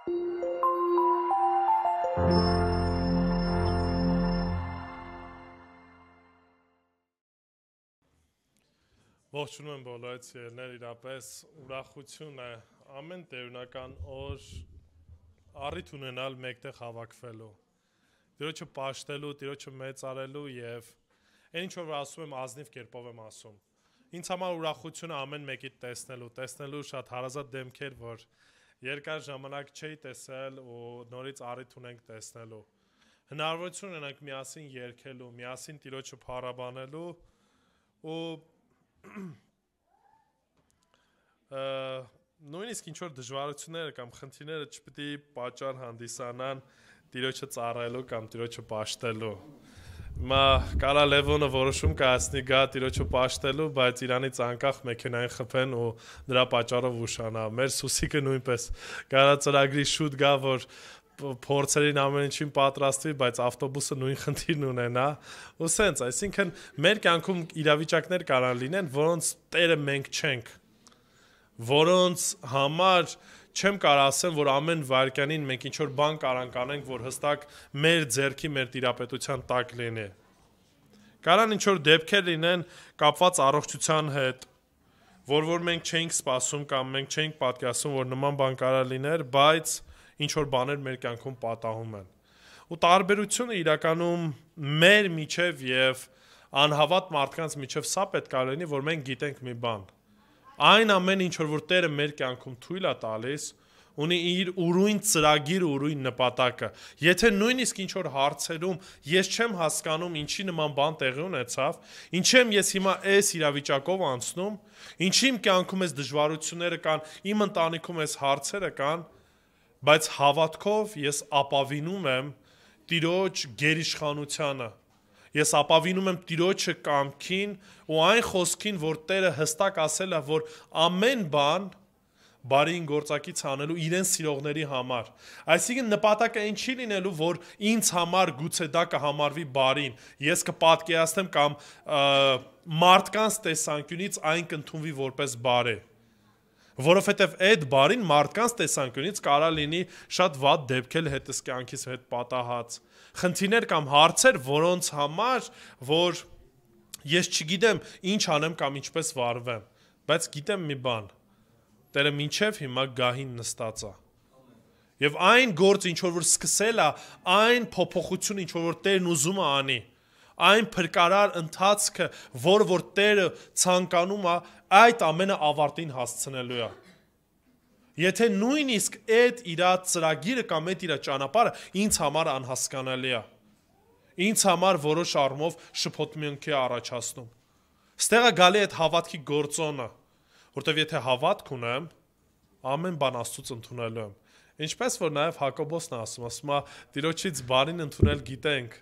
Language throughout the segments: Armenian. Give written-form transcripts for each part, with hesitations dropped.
Ողջունում եմ բոլորից ելներ իրապես ուրախություն է ամեն տերունական օր առիթ ունենալ մեկտեղ հավաքվելու Տիրոջը պաշտելու, Տիրոջը մեծարելու եւ այն ինչ որ ասում եմ ազնիվ կերպով եմ ասում ինձ համար ուրախությունը ամեն մեկի տեսնելու շատ հարազատ դեմքեր որ երկար ժամանակ չէի տեսել ու նորից առիթ ունենք տեսնելու հնարավորություն ունենք միասին երգելու միասին Տիրոջը փառաբանելու ու նույնիսկ ինչ որ դժվարությունները կամ խնդիրները չպետք է պատճառ հանդիսանան Տիրոջը ծառայելու կամ Տիրոջը պաշտելու Մա կարա Լևոնը որոշում կայացնի գա Տիրոջը պաշտելու բայց իրանից անկախ մեքենային խփեն ու դրա պատճառով ուշանա մեր Սուսիկը նույնպես կարա ծրագրի շուտ գա որ փորձերին ամեն ինչին պատրաստվի, բայց ավտոբուսը նույն խնդիրն ունենա, ու սենց, այսինքն մեր կյանքում իրավիճակներ կարան լինեն, որոնց Տերը մենք չենք, որոնց համար չեմ կարող ասեմ, որ ամեն վայրկյանին մենք ինչ որ բան կարանք անենք, որ հստակ մեր ձեռքի, մեր տիրապետության տակ լինի։ Կարան ինչ որ դեպքեր լինեն կապված առողջության հետ, որ մենք չէինք սպասում կամ մենք չէինք պատկերացնում, որ նման բան կարա լիներ, բայց ինչ որ բաներ մեր կյանքում պատահում են։ Ու տարբերությունը իրականում մեր միջև եւ անհավատ մարդկանց միջև սա պետք է լինի, որ մենք գիտենք մի բան։ Այն ամեն ինչ որ Տերը մեր կյանքում թույլ է տալիս, ունի իր ուրույն ծրագիր ու ուրույն նպատակը։ Եթե նույնիսկ ինչ որ հարցերում ես չեմ հասկանում ինչի նման բան տեղի ունեցավ, ինչի եմ ես հիմա այս իրավիճակով անցնում, ինչի իմ կյանքում այս դժվարությունները կան, իմ ընտանիքում այս հարցերը կան, բայց հավատքով ես ապավինում եմ Տիրոջ գերիշխանությանը, ես ապավինում եմ Տիրոջը կամքին ու այն խոսքին, որ Տերը հստակ ասել է, որ ամեն բան բարին գործակից անելու իրեն սիրողների համար, այսինքն նպատակը այն չի լինելու, որ ինձ համար գուցե դա կհամարվի բարին, ես կպատկերացնեմ կամ մարդկանց տեսանկյունից այն կընդունվի որպես բարի Որովհետև այդ բարին մարդկանց տեսանկյունից կարա լինի շատ վատ դեպքեր հետս կյանքից հետ պատահած, խնդիրներ կամ հարցեր, որոնց համար, որ ես չգիտեմ ինչ անեմ կամ ինչպես վարվեմ, բայց գիտեմ մի բան, Տերը մինչև հիմա գահին նստած է։ Եվ այն գործ ինչ որ սկսել է, այն փոփոխություն ինչ որ Տերն ուզում է անի, այն փրկարար ընթացքը, որ Տերը ցանկանում է, այդ ամենը ավարտին հասցնելու է։ Եթե նույնիսկ այդ իր ծրագիրը կամ այդ իր ճանապարհը ինձ համար անհասկանալի է։ Ինձ համար որոշ առումով շփոթմունքի առաջացնում։ Ստեղը գալի այդ հավատքի գործոնը, որտեվ եթե հավատք ունեմ, ամեն բան Աստծուց ընդունելու եմ։ Ինչպես որ նաև Հակոբոսն ասում է, Տիրոջից բարին ընդունել գիտենք,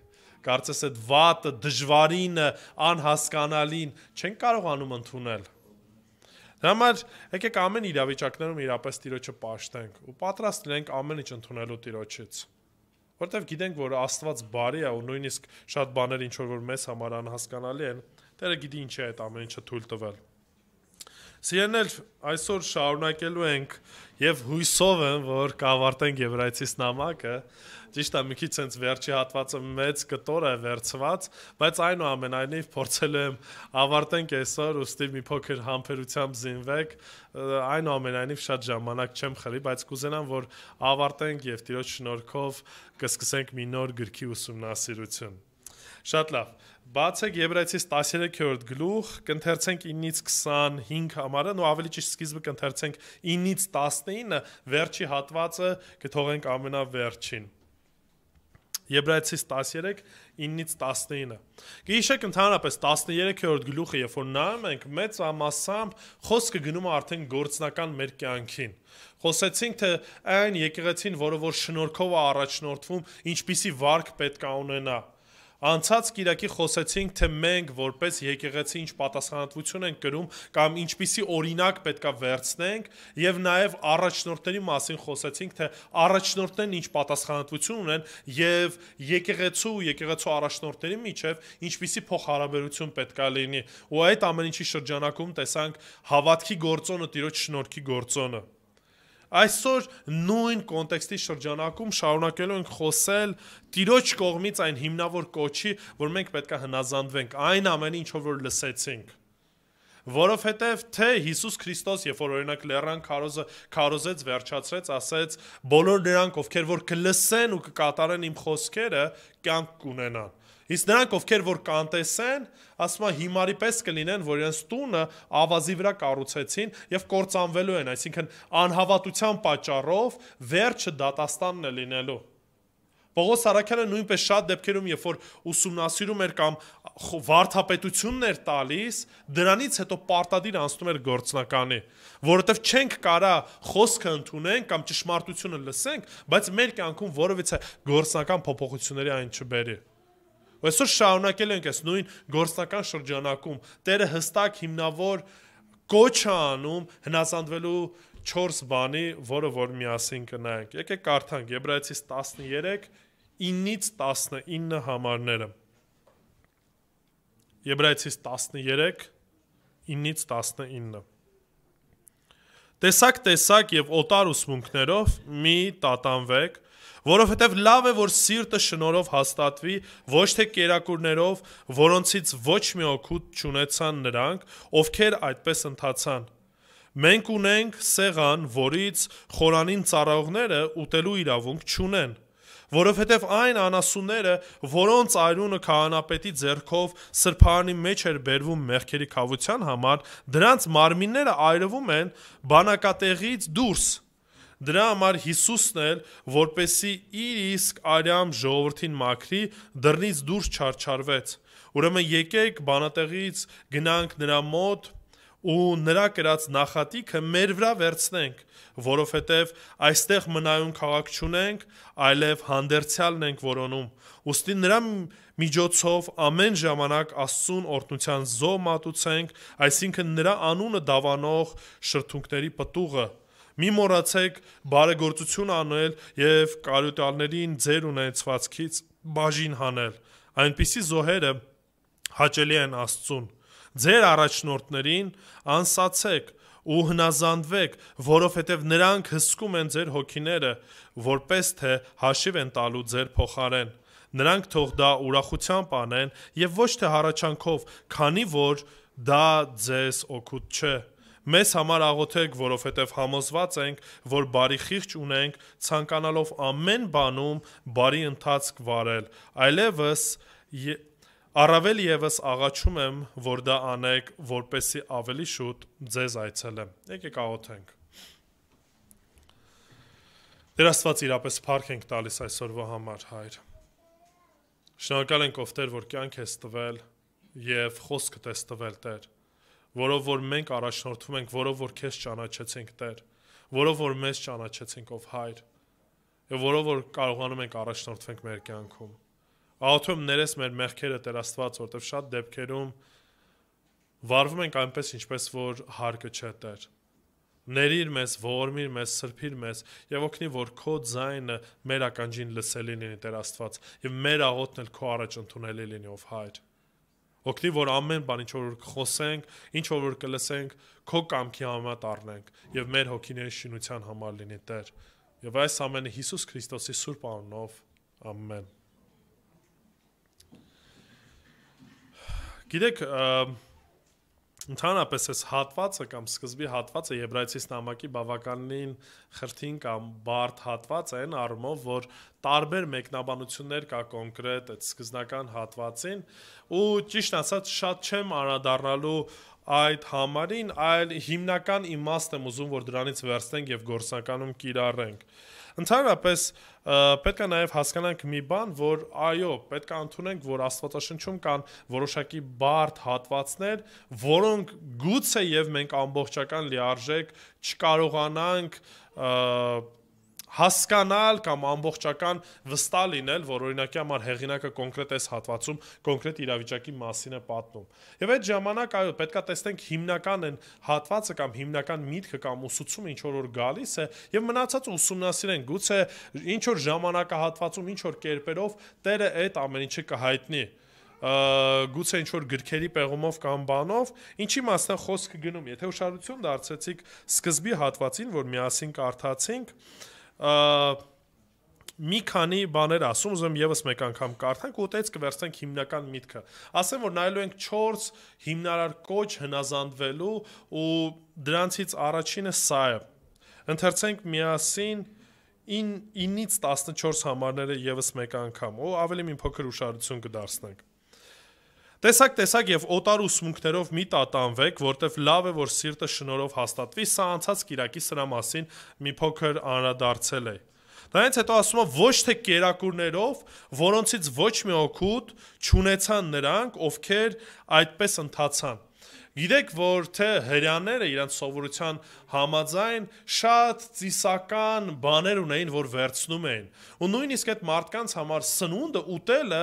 կարծես այդ վատը, դժվարինը, անհասկանալին չեն կարողանում ընդունել։ Դրա համար եկեք ամեն իրավիճակներում իրապես Տիրոջը պաշտենք ու պատրաստ լինենք ամեն ինչ ընդունելու Տիրոջից։ Որտեվ գիտենք, որ Աստված բարի է ու նույնիսկ շատ բաներ ինչ որ մեզ համար անհասկանալի են, Տերը գիտի ինչ է այդ ամեն ինչը թույլ տվել։ Սիրելիներ, այսօր շարունակելու ենք եւ հույսով եմ, որ կավարտենք Եբրայեցիս նամակը, ճիշտ է մի քիչ sense վերջի հատվածը մեծ կտոր է վերցված, բայց այնուամենայնիվ փորձելու եմ ավարտենք այսօր, ուստի մի փոքր համբերությամբ զինվեք, այնուամենայնիվ շատ ժամանակ չեմ խլի, բայց կուզենամ, որ ավարտենք եւ Տիրոջ շնորհքով կսկսենք մի նոր գրքի ուսումնասիրություն։ Շատ լավ։ Բացեք Եբրայեցիս 13-րդ գլուխ, կընթերցենք 9-ից 25 համարը, ու ավելի ճիշտ սկիզբը կընթերցենք 9-ից 19, վերջի հատվածը կթողենք ամենավերջին։ Եբրայեցիս 13, 9-ից 19։ Գիշեք ընդհանրապես 13-րդ գլուխը, երբ որ նայում ենք, մեծ ամասամբ խոսքը գնում է արդեն գործնական մեր կյանքին։ Խոսեցինք, թե այն եկեղեցին, որը որ շնորհքով է առաջնորդվում, ինչպիսի վարք պետք է ունենա։ Անցած կիրակի խոսեցինք, թե մենք որպես եկեղեցի ինչ պատասխանատվություն ենք կրում կամ ինչպիսի օրինակ պետքա վերցնենք եւ նաեւ առաջնորդների մասին խոսեցինք, թե առաջնորդներն ինչ պատասխանատվություն ունեն եւ եկեղեցու առաջնորդների միջեւ ինչպիսի փոխհարաբերություն պետքա լինի։ Ու այդ ամեն ինչի շրջանակում տեսանք հավատքի գործոնը, Տիրոջ շնորհքի գործոնը։ Այսօր նույն կոնտեքստի շրջանակում շարունակելու ենք խոսել Տիրոջ կողմից այն հիմնավոր կոչի, որ մենք պետք է հնազանդվենք այն ամենին, ինչ որ լսեցինք։ Որովհետև թե Հիսուս Քրիստոս, երբ որ օրինակ լեռան քարոզեց, վերջացրեց, ասեց, բոլոր նրանք, ովքեր որ կլսեն ու կկատարեն իմ խոսքերը, կյանք կունենան։ Իսկ նրանք, ովքեր որ կանտեսեն, ասում է հիմարի պես կլինեն, որ իրենց տունը ավազի վրա կառուցեցին եւ կործանվելու են, այսինքն անհավատության պատճառով վերջը դատաստանն է լինելու։ Պողոս Արաքյանը նույնպես շատ դեպքերում, երբ որ ուսումնասիրում էր կամ վարդապետությունն էր տալիս, դրանից հետո պարտադիր անցնում էր գործնականի, որովհետև չենք կարա խոսքը ընդունենք կամ ճշմարտությունը լսենք, բայց մեր կյանքում որևիցե գործնական փոփոխությունների այն չբերի։ Այսօր շարունակել ենք այս նույն գործնական շրջանակում Տերը հստակ հիմնավոր կոչ է անում հնազանդվելու 4 բանի, որը որ միասին կնայենք։ Եկեք կարդանք Եբրայեցիս 13 9-ից 19 համարները։ Եբրայեցիս 13 9-ից 19։ Տեսակ եւ օտար ուսմունքներով մի տատանվեք, որովհետև լավ է, որ սիրտը շնորհով հաստատվի, ոչ թե կերակուրներով, որոնցից ոչ մի օգուտ չունեցան նրանք, ովքեր այդպես ընթացան։ Մենք ունենք սեղան, որից խորանին ծառայողները ուտելու իրավունք չունեն, որովհետև այն անասունները, որոնց այրունը քահանապետի ձեռքով սրբարանի մեջ էր բերվում մեղքերի քավության համար, դրանց մարմինները այրվում են բանակատեղից դուրս։ Դրա համար Հիսուսն էլ, որպեսի իր իսկ արյամ ժողովրդին մաքրի, դռնից դուրս չարչարվեց։ Ուրեմն եկեք բանատեղից գնանք նրա մոտ ու նրա կրած նախատիքը մեր վրա վերցնենք, որովհետև այստեղ մնայուն քաղաք չունենք, այլև հանդերձյալն ենք որոնում։ Ուստի նրա միջոցով ամեն ժամանակ Աստծուն օրհնության զոհ մատուցենք, այսինքն նրա անունը դավանող շրթունքների պտուղը։ Մի մոռացեք բարեգործություն անել եւ կարյոտալներին ձեր ունեցվածքից բաժին հանել։ Այնպիսի զոհերը հաճելի են Աստծուն։ Ձեր առաջնորդներին անսացեք ու հնազանդվեք, որովհետև նրանք հսկում են ձեր հոգիները, որպես թե հաշիվ են տալու ձեր փոխարեն։ Նրանք թող դա ուրախությամբ անեն եւ ոչ թե հառաչանքով, քանի որ դա ձեզ օգուտ չէ։ Մեզ համար աղոթեք, որովհետև համոզված ենք, որ բարի խիղճ ունենք, ցանկանալով ամեն բանում բարի ընթացք վարել, առավել եւս աղաչում եմ, որ դա անեք, որպեսզի ավելի շուտ ձեզ այցելեմ։ Եկեք աղոթենք։ Տեր Աստված, իրապես փառք ենք տալիս այսօրվա համար, Հայր։ Շնորհակալ ենք, ով Տեր, որ կյանք ես տվել եւ խոսքդ ես տվել, Տեր, որով որ մենք առաջնորդվում ենք, որով որ քեզ ճանաչեցինք, Տեր, որով որ մեզ ճանաչեցինք, ով Հայր, եւ որով որ կարողանում ենք առաջնորդվենք մեր կյանքում։ Աղոթում ներես մեր մեղքերը, Տեր Աստված, որտեղ շատ դեպքերում վարվում ենք այնպես, ինչպես որ հարկը չէ, Տեր։ Ներիր մեզ, ողորմիր մեզ, սրբիր մեզ եւ օգնի, որ քո ձայնը մեր ականջին լսելի լինի, Տեր Աստված, եւ մեր աղոթն էլ քո առաջ ընդունելի լինի, ով Հայր։ Օգնի, որ ամեն բան, ինչ որ խոսենք, ինչ որ կլսենք, քո կամքի համեմատ առնենք եւ մեր հոգիների շինության համար լինի, Տեր։ Եվ այս ամենը Հիսուս Քրիստոսի սուրբ անունով։ Ամեն։ Գիտեք, ընդհանրապես այս հատվածը կամ սկզբի հատվածը Եբրայեցիս նամակի բավականին խրթին կամ բարդ հատված է այն առումով, որ տարբեր մեկնաբանություններ կա կոնկրետ այդ սկզբնական հատվածին ու ճիշտ ասած շատ չեմ անդրադառնալու այդ համարին, այլ հիմնական իմաստ եմ ուզում, որ դրանից վերցնենք եւ գործնականում կիրառենք։ Ընդհանրապես պետք է նաև հասկանանք մի բան, որ այո, պետք է ընդունենք, որ Աստվածաշնչում կան որոշակի բարդ հատվածներ, որոնք գուցե եւ մենք ամբողջական լիարժեք չկարողանանք հասկանալ կամ ամբողջական վստահ լինել, որ օրինակի համար հեղինակը կոնկրետ այս հատվածում կոնկրետ իրավիճակի մասին է պատմում։ Եվ այդ ժամանակ այո, պետքա տեսնենք հիմնական այն հատվածը կամ հիմնական միտքը կամ ուսուցումը ինչ որ գալիս է եւ մնացածը ուսումնասիրենք, գուցե ինչ որ ժամանակահատվածում ինչ որ կերպերով Տերը այդ ամեն ինչը կհայտնի։ գուցե ինչ-որ գրքերի պեղումով կամ բանով, ինչի մասն է խոսքը գնում, եթե ուշադրություն դարձեցիք սկզբի հատվածին, որ միասին կարդացինք, մի քանի բաներ ասում, ուզում եւս մեկ անգամ կարդանք ու ուտեց կվերցնենք հիմնական միտքը։ Ասեմ, որ նայելու ենք 4 հիմնարար կոչ հնազանդվելու ու դրանցից առաջինը սա է։ Ընթերցենք միասին 9-ից 14 համարները եւս մեկ անգամ, ու ավելի մի փոքր ուշադրություն կդարձնենք։ Տեսակ եւ օտար ուսմունքներով մի տատանվեք, որտեվ լավ է, որ սիրտը շնորհով հաստատվի, սա անցած կիրակի սրա մասին մի փոքր անդրադարձել է։ Դրանից հետո ասում է ոչ թե կերակուրներով, որոնցից ոչ մի օգուտ չունեցան նրանք, ովքեր այդպես ընթացան։ Գիտեք, որ թե հրեաները իրենց սովորության համաձայն շատ ծիսական բաներ ունեին, որ վերցնում էին։ Ու նույնիսկ այդ մարդկանց համար սնունդը ուտելը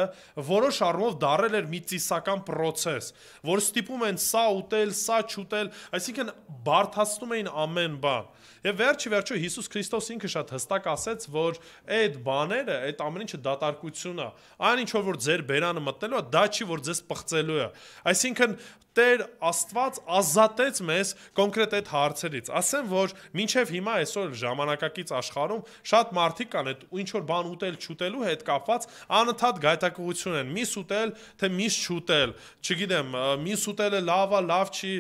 որոշ առումով դարել էր մի ծիսական process, որ ստիպում են սա ուտել, սա չուտել, այսինքն բարդացնում էին ամեն բան։ Եվ վերջը Հիսուս Քրիստոս ինքը շատ հստակ ասեց, որ այդ բաները, այդ ամեն ինչը դատարկություն է։ Այն ինչ որ ձեր բերանը մտնելու է, դա չի, որ ձեզ պղծելու է։ Այսինքն Տեր Աստված ազատեց մեզ կոնկրետ այդ հարցերից։ Ասեմ, որ մինչև հիմա այսօր ժամանակակից աշխարհում շատ մարդիկ կան այդ ինչ որ բան ուտել չուտելու հետ կապված անընդհատ գայթակղություն են։ Միս ուտել, թե միս չուտել, չգիտեմ, միս ուտելը լավ է, լավ չի։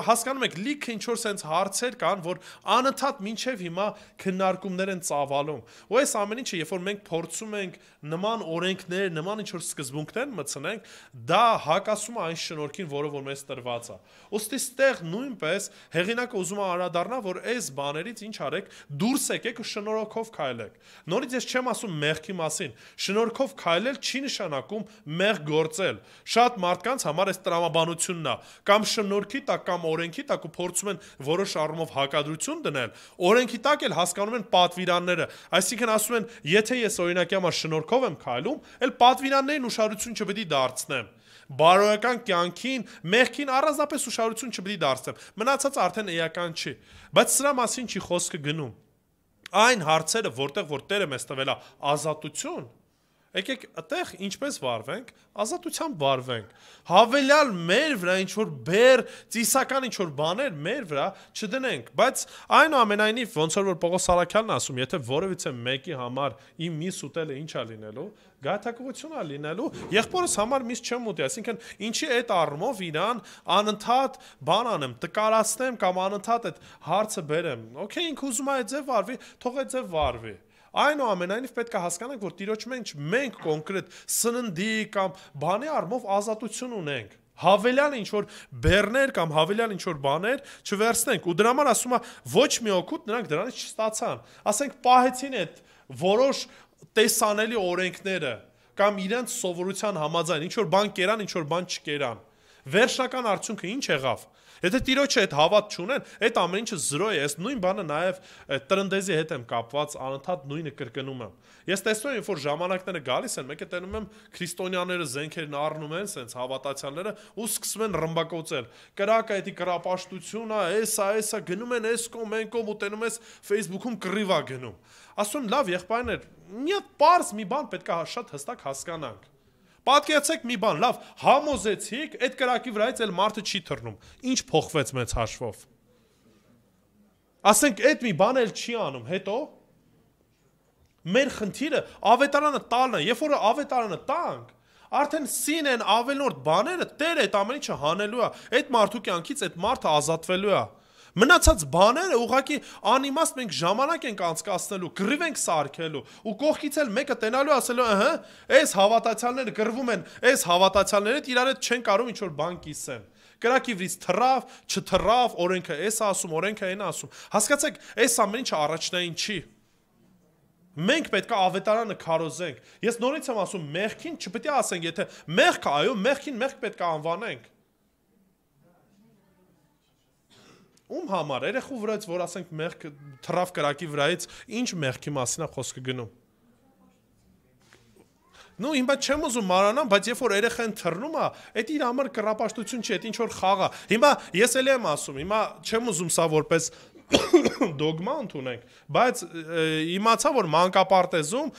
Հասկանում եք, լիքը ինչ որ sense հարցեր կան, որ անընդհատ մինչև հիմա քննարկումներ են ծավալում։ Ու այս ամեն ինչը, երբ որ մենք փորձում ենք նման օրենքներ, նման ինչ որ սկզբունքներ մտցնենք, դա հակասում է այն շնորհքին, որը որ մեզ տրված է։ Ոստի ստեղ նույնպես հեղինակը ուզում է անդրադառնա, որ այս բաներից ինչ արեք, դուրս եկեք ու շնորհքով քայլեք։ Նորից ես չեմ ասում մեղքի մասին։ Շնորհքով քայլել չի նշանակում մեղք գործել։ Շատ մարդկանց համար այս տրամաբանությունն է, կամ շնորհքի տակ կամ օրենքի տակ ու փորձում են որոշ առումով հակադրություն դնել, օրենքի տակ էլ հասկանում են պատվիրանները։ Այսինքն ասում են, եթե ես օրինակի համար շնորհքով եմ քայլում, էլ պատվիրաններին ուշադրություն չպետք է դարձնեմ։ Բարոյական կյանքին, մեղքին առանձնապես ուշադրություն չպետք է դարձնեմ։ Մնացած արդեն էական չի։ Բայց սրա մասին չի խոսքը գնում։ Այն հարցերը, որտեղ որ Տերը մեզ տվել է ազատություն, եկեք այդտեղ ինչպես վարվենք, ազատությամբ վարվենք։ Հավելյալ մեր վրա ինչ որ բեր, ծիսական ինչ որ բաներ մեր վրա չդնենք, բայց այնուամենայնիվ ոնց որ Պողոս Սարաքյանն ասում, եթե որևիցե մեկի համար իմ միս ուտելը ինչ է լինելու, գայթակղություն է լինելու, եղբորս համար միս չեմ ուտի, այսինքն ինչի այդ առումով իրան անընդհատ բան անեմ, տկարացնեմ կամ անընդհատ այդ հարցը բերեմ։ Okay, ինքը ուզում է այդ ձև վարվի, թող այդ ձև վարվի։ Այնուամենայնիվ պետք է հասկանանք, որ Տիրոջ մենք կոնկրետ սննդի կամ բանի առումով ազատություն ունենք։ Հավելյալ ինչ որ բեռներ կամ հավելյալ ինչ որ բաներ չվերցնենք։ Ու դրա համար ասում է ոչ մի օգուտ նրանք դրանից չստացան։ Ասենք պահեցին այդ որոշ տեսանելի օրենքները կամ իրենց սովորության համաձայն ինչ որ բան կերան, ինչ որ բան չկերան։ Վերջնական արդյունքը ինչ եղավ։ Եթե Տիրոջը այդ հավատ չունեն, այդ ամեն ինչը զրո է։ Ես նույն բանը նաև տրնդեզի հետ եմ կապված, անընդհատ նույնը կրկնում եմ։ Ես տեսնում եմ, որ ժամանակները գալիս են, մեկը տենում եմ քրիստոնյաները զենքերն առնում են, սենց հավատացյալները ու սկսում են ռմբակոծել։ Կրակը էդի կրապաշտություն է, էսա, գնում են էս կողմ, այն կողմ ու տենում ես Facebook-ում կռիվ է գնում։ Ասում լավ, եղբայրներ, մի հատ պարզ մի բան պետք է շատ հստակ հասկանանք։ Պատկերացեք մի բան, լավ, համոզեցիք, այդ կրակի վրայից էլ մարդը չի թռնում։ Ինչ փոխվեց մեծ հաշվով։ Ասենք այդ մի բան էլ չի անում, հետո մեր խնդիրը ավետարանը տալն է, երբ որ ավետարանը տանք, արդեն սին են ավելորդ բաները, Տերը այդ ամեն ինչը հանելու է, այդ մարդու կյանքից այդ մարդը ազատվելու է։ Մնացած բաները ուղղակի անիմաստ մենք ժամանակ ենք անցկացնելու, կռիվ ենք սարքելու ու կողքից էլ մեկը տենալու ասելու, ըհը, այս հավատացյալները կռվում են, այս հավատացյալները իրար հետ չեն կարող ինչ որ բան կիսեն։ Կրակի վրից թռավ, չթռավ, օրենքը էս ասում, օրենքը այն ասում։ Հասկացեք, այս ամեն ինչը առաջնային չի։ Մենք պետք է ավետարանը քարոզենք։ Ես նորից եմ ասում, մեղքին չպետք է ասենք, եթե մեղք է, այո, մեղքին մեղք պետք է անվանենք։ Ում համար երեխու վրայից, որ ասենք մեղք թռավ կրակի վրայից, ինչ մեղքի մասին է խոսքը գնում։ Նու հիմա չեմ ուզում մարանամ, բայց երբ որ երեխան թռնում է, այդ իր համար կռապաշտություն չի, այդ ինչ որ խաղ է։ Հիմա ես էլ եմ ասում, հիմա չեմ ուզում սա որպես դոգմա ընդունենք, բայց իմացա, որ մանկապարտեզում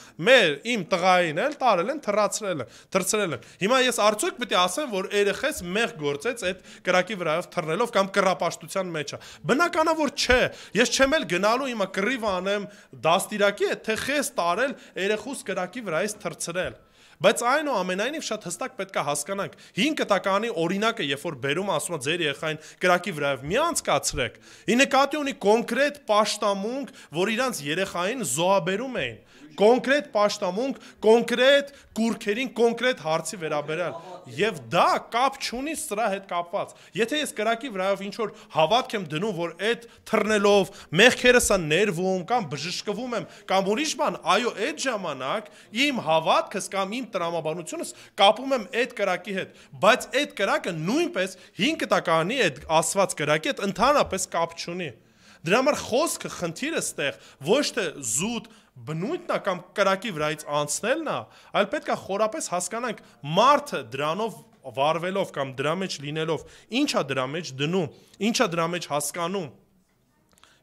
իմ տղային էլ տարել են, թրծրել են։ Հիմա ես արդյոք պետք է ասեմ, որ երեխես մեղ գործեց այդ կրակի վրայով թռնելով կամ կռապաշտության մեջ է։ Բնականա որ չէ։ Ես չեմ էլ գնալու հիմա կռիվ անեմ դաստիարակի հետ, թե խես տարել երեխուս կրակի վրայից թրծրել։ Բայց այնուամենայնիվ շատ հստակ պետք է հասկանանք 5 տականի օրինակը, երբ որ բերում ասում ձեր երեխային կրակի վրայով մի անցկացրեք, ի նկատի ունի կոնկրետ պաշտամունք, որ իրանց երեխային զոհաբերում էին, կոնկրետ պաշտամունք, կոնկրետ կուրքերին, կոնկրետ հարցի վերաբերյալ, եւ դա կապ չունի սրա հետ կապված։ Եթե ես կրակի վրայով ինչ որ հավատք եմ դնում, որ այդ թռնելով մեղքերս են ներվում կամ բժշկվում եմ կամ ուրիշ բան, այո, այդ ժամանակ իմ հավատքս կամ իմ տրամաբանությունս կապում եմ այդ կրակի հետ, բայց այդ կրակը նույնպես 5 տականի այդ ասված կրակի հետ ընդհանրապես կապ չունի։ Դրա համար խոսքը խնդիրը ստեղ ոչ թե զուտ բնույթն է կամ կրակի վրայից անցնելն է, այլ պետք է խորապես հասկանանք մարդը դրանով վարվելով կամ դրա մեջ լինելով ինչա դրա մեջ դնում, ինչա դրա մեջ հասկանում։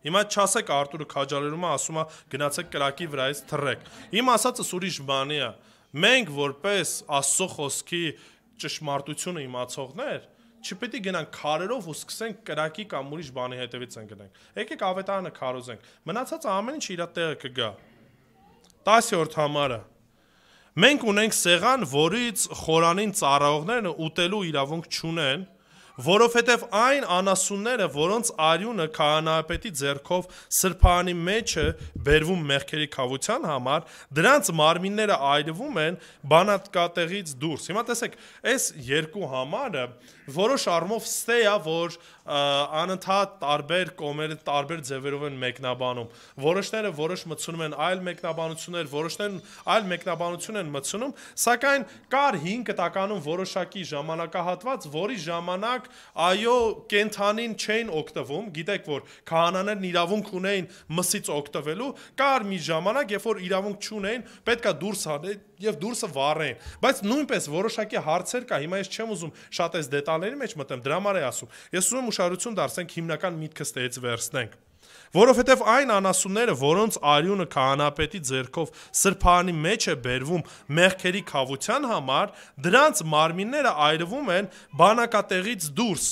Հիմա չասեք Արտուրը քաջալերում է, ասում է գնացեք կրակի վրայից թռեք։ Իմ ասածս ուրիշ բանի է։ Մենք որպես Աստծո խոսքի ճշմարտությունը իմացողներ չպետք է գնանք քարերով ու սկսենք կրակի կամ ուրիշ բանի հետևից են գնանք։ Եկեք ավետարանը քարոզենք։ Մնացածը ամեն ինչ իր տեղը կգա։ 10-րդ համարը։ Մենք ունենք սեղան, որից խորանին ծառայողները ուտելու իրավունք չունեն, որովհետև այն անասունները, որոնց արյունը քահանայապետի ձեռքով սրբարանի մեջ է բերվում մեղքերի քավության համար, դրանց մարմինները այրվում են բանակատեղից դուրս։ Հիմա տեսեք, այս երկու համարը որոշ առումով ստե է, որ անընդհատ տարբեր կողմերը տարբեր ձևերով են մեկնաբանում։ Որոշները որոշ մտցնում են այլ մեկնաբանություններ, որոշներն այլ մեկնաբանություն են մտցնում, սակայն կար 5 տականում որոշակի ժամանակահատված, որի ժամանակ այո կենթանին չէին օգտվում, գիտեք որ քահանաներն իրավունք ունեին մսից օգտվելու, կար մի ժամանակ, երբ որ իրավունք չունեին, պետքա դուրս հանեն եւ դուրսը վառեն, բայց նույնպես որոշակի հարցեր կա, հիմա ես չեմ ուզում շատ այս դետալների մեջ մտեմ, դրա համար է ասում։ Ես ուզում եմ ուշադրություն դարձնենք հիմնական միտքս տեից վերցնենք։ Որովհետև այն անասունները, որոնց արյունը քահանապետի ձեռքով սրբարանի մեջ է բերվում մեղքերի քավության համար, դրանց մարմինները այրվում են բանակատեղից դուրս։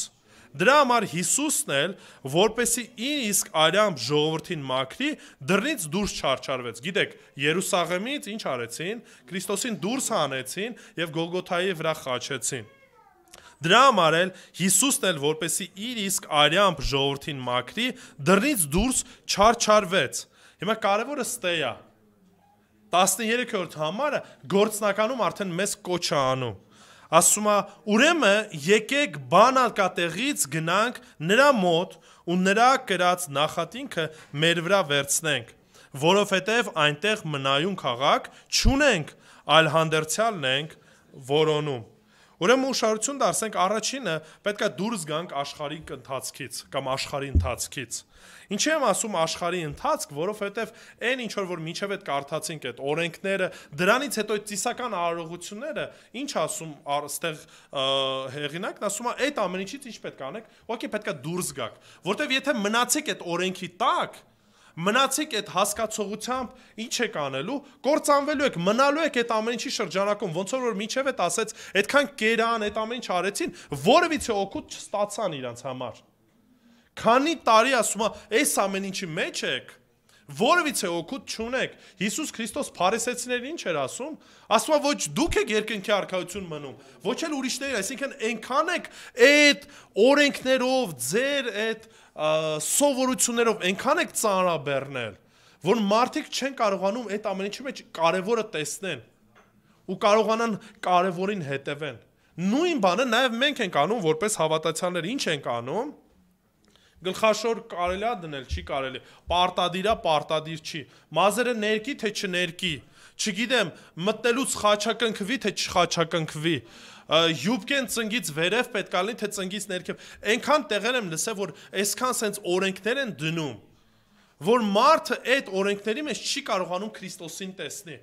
Դրա համար Հիսուսն էլ, որպեսի իսկ արյամբ ժողովրդին մաքրի, դռնից դուրս չարչարվեց։ Գիտեք, Երուսաղեմից ինչ արեցին, Քրիստոսին դուրս հանեցին եւ Գողգոթայի վրա խաչեցին։ Դրա համար էլ Հիսուսն էլ, որպեսի իսկ արյամբ ժողովրդին մաքրի, դռնից դուրս չարչարվեց։ Հիմա կարևորը ստե է։ 13-րդ համարը գործնականում արդեն մեզ կոչ է անում։ Ասում է, ուրեմն եկեք բանակատեղից գնանք նրա մոտ ու նրա կրած նախատինքը մեր վրա վերցնենք, որովհետև այնտեղ մնայուն քաղաք չունենք, այլ հանդերձյալն ենք որոնում։ Ուրեմն ուշադրություն դարձնենք առաջինը պետք է դուրս գանք աշխարհի ընթացքից կամ աշխարհի ընթացքից։ Ինչի եմ ասում աշխարհի ընթացք, որովհետև այն ինչ որ միջև այդ կարդացինք այդ օրենքները, դրանից հետո այդ ծիսական արարողությունները, ինչ ասում այստեղ հեղինակն ասում է, այդ ամեն ինչից ինչ պետք է անեք, ուղղակի պետք է դուրս գաք, որտեվ եթե մնացեք այդ օրենքի տակ, մնացեք այդ հասկացողությամբ, ինչ եք անելու, կործանվելու եք, մնալու եք այդ ամեն ինչի շրջանակում, ոնց որ միջև այդ ասեց, այդքան կերան, այդ ամեն ինչ արեցին, որևիցե օգուտ չստացան իրանց համար։ Քանի տարի ասում է, այս ամեն ինչի մեջ եք, որևիցե օգուտ չունեք։ Հիսուս Քրիստոս փարիսեցիներին ինչ էր ասում։ Ասում է, ոչ դուք եք երկնքի արքայություն մնում, ոչ էլ ուրիշները, այսինքն այնքան եք այդ օրենքներով, ձեր այդ սովորություններով այնքան եք ծանրաբեռնել, որ մարդիկ չեն կարողանում այդ ամեն ինչի մեջ կարևորը տեսնեն ու կարողանան կարևորին հետևեն։ Նույն բանը նաև մենք ենք անում որպես հավատացյալներ, ինչ ենք անում։ Գլխաշոր կարելի է դնել, չի կարելի, պարտադիր է, պարտադիր չի, մազերը ներկի, թե չներկի, չգիտեմ, մտնելուց խաչակնքվի, թե չխաչակնքվի, յուբկեն ծնգից վերև պետք է լինի, թե ծնգից ներքև, այնքան տեղեր եմ լսել, որ այսքան սենց օրենքներ են դնում, որ մարդը այդ օրենքների մեջ չի կարողանում Քրիստոսին տեսնի։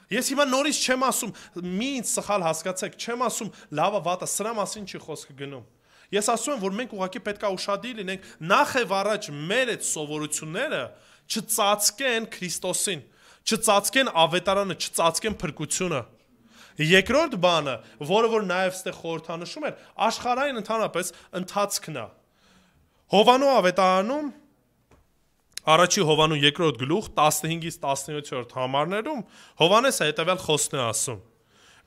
Ես հիմա նորից չեմ ասում, մի ինձ սխալ հասկացեք, չեմ ասում լավը վատը, սրա մասին չի խոսքը գնում։ Ես ասում եմ, որ մենք ուղղակի պետք է ուշադիր լինենք նախ եւ առաջ մեր այդ սովորությունները չծածկեն Քրիստոսին, չծածկեն ավետարանը, չծածկեն փրկությունը։ Երկրորդ բանը, որը որ նաև ստեղ խորհրդանշում էր, աշխարհային ընդհանրապես ընթացքն է։ Հովանու ավետարանում Առաջի Հովանու 2-րդ գլուխ 15-ից 17-րդ համարներում Հովանեսը հետևյալ խոսքն է ասում.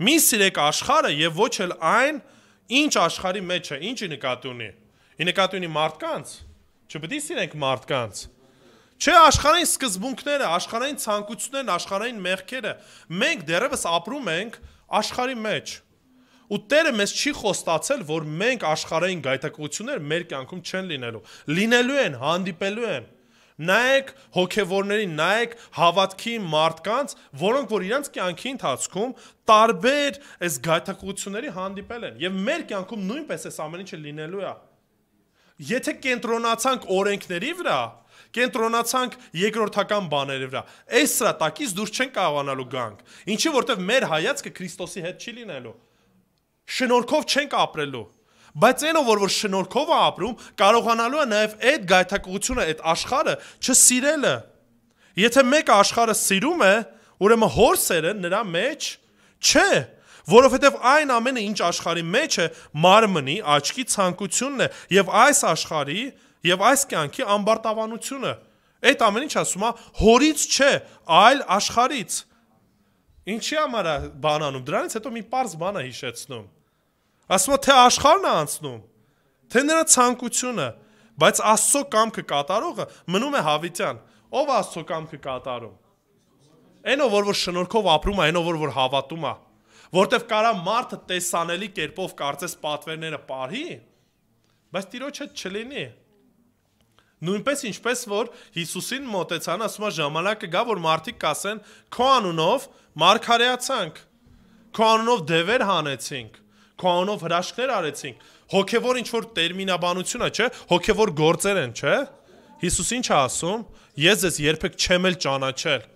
Մի սիրեք աշխարհը եւ ոչ էլ այն, ինչ աշխարհի մեջ է, ինչի նկատի ունի։ Ի նկատի ունի մարդկանց, չպետք է սիրենք մարդկանց։ Չէ, աշխարհային սկզբունքները, աշխարհային ցանկություններն, աշխարհային մեղքերը, մենք դեռևս ապրում ենք աշխարհի մեջ։ Ու Տերը մեզ չի խոստացել, որ մենք աշխարհային գայթակղություններ մեր կյանքում չեն լինելու։ Լինելու են, հանդիպելու են։ Նայեք հոգևորներին, նայեք հավատքի մարդկանց, որոնք որ իրենց կյանքի ընթացքում տարբեր այս գայթակղությունների հանդիպել են։ Եվ մեր կյանքում նույնպես այս ամեն ինչը լինելու է։ Եթե կենտրոնացանք օրենքների վրա, կենտրոնացանք երկրորդական բաների վրա, այս սրա տակից դուրս չեն կարողանալու գանք։ Ինչի որտեվ մեր հայացքը Քրիստոսի հետ չի լինելու։ Շնորհքով չենք ապրելու։ Բայց այնով որ շնորհքով է ապրում, կարողանալու է նաև այդ գայթակղությունը, այդ աշխարհը չսիրելը։ Եթե մեկը աշխարհը սիրում է, ուրեմն հոր սերը նրա մեջ չէ, որովհետև այն ամենը, ինչ աշխարհի մեջ է, մարմնի, աչքի ցանկությունն է, եւ այս աշխարհի եւ այս կյանքի ամբարտավանությունը։ Այդ ամեն ինչ ասում է հորից չէ, այլ աշխարհից։ Ինչի համար է բան անում։ Դրանից հետո մի պարզ բան է հիշեցնում։ Ասում է թե աշխարհն է անցնում, թե նրա ցանկությունը, բայց Աստծո կամքը կատարողը մնում է հավիտյան։ Ով է Աստծո կամքը կատարում։ Այնով որ շնորհքով ապրում է, այնով որ հավատում է, որտեվ կարա մարդը տեսանելի կերպով կարծես պատվերները պարի, բայց Տիրոջ հետ չլինի։ Նույնպես ինչպես որ Հիսուսին մոտեցան, ասում է ժամանակը գա, որ մարդիկ կասեն քո անունով մարգարեացանք, քո անունով դևեր հանեցինք, քո անունով հրաշքներ արեցինք, հոգևոր ինչ-որ տերմինաբանություն է, չէ, հոգևոր գործեր են, չէ։ Հիսուս ինչ է ասում, ես ձեզ երբեք չեմ էլ ճանաչել։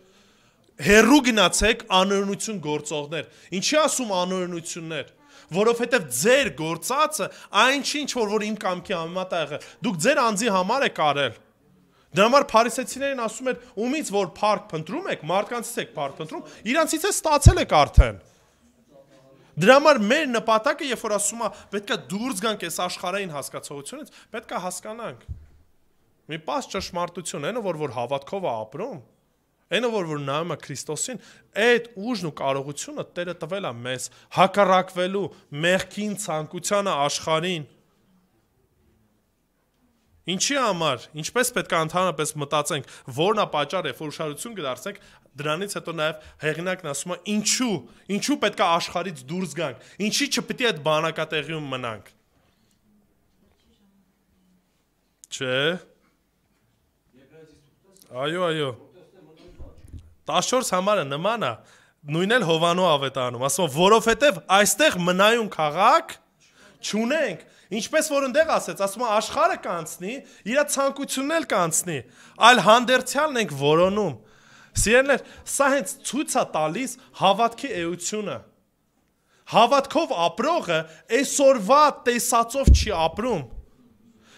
Հեռու գնացեք անօրենություն գործողներ։ Ինչի ասում անօրենություններ, որովհետև ձեր գործածը այն ինչ որ իմ կամքի համեմատ է եղել, դուք ձեր անձի համար եք արել։ Դրա համար փարիսեցիներին ասում էր, ումից որ փառք փնտրում եք, մարդկանցից եք փառք փնտրում, իրանցից է ստացել եք արդեն։ Դրա համար մեր նպատակը, երբ որ ասում է, պետք է դուրս գանք այս աշխարհային հասկացողությունից, պետք է հասկանանք։ Մի պարզ ճշմարտություն, այնը որ հավատքով է ապրում, այնը որ նայում է Քրիստոսին, այդ ուժն ու կարողությունը Տերը տվել է մեզ հակառակվելու մեղքին, ցանկությանը, աշխարհին։ Ինչի համար, ինչպես պետք է ընդհանրապես մտածենք, որն է պատճառը, որ ուշադրություն կդարձնենք, դրանից հետո նաև հեղինակն ասում է ինչու պետք է աշխարհից դուրս գանք, ինչի չպետք է այդ բանակատեղիում մնանք։ Չէ։ Այո։ 14 համարը նման է, նույն էլ Հովանու ավետարանում, ասում որովհետև այստեղ մնայուն քաղաք չունենք, ինչպես որ ընդեղ ասեց, ասում աշխարհը կանցնի, իր ցանկությունն էլ կանցնի, այլ հանդերձյալն ենք որոնում։ Սիրելիներ, սա հենց ցույց է տալիս հավատքի էությունը։ Հավատքով ապրողը այսօրվա տեսածով չի ապրում։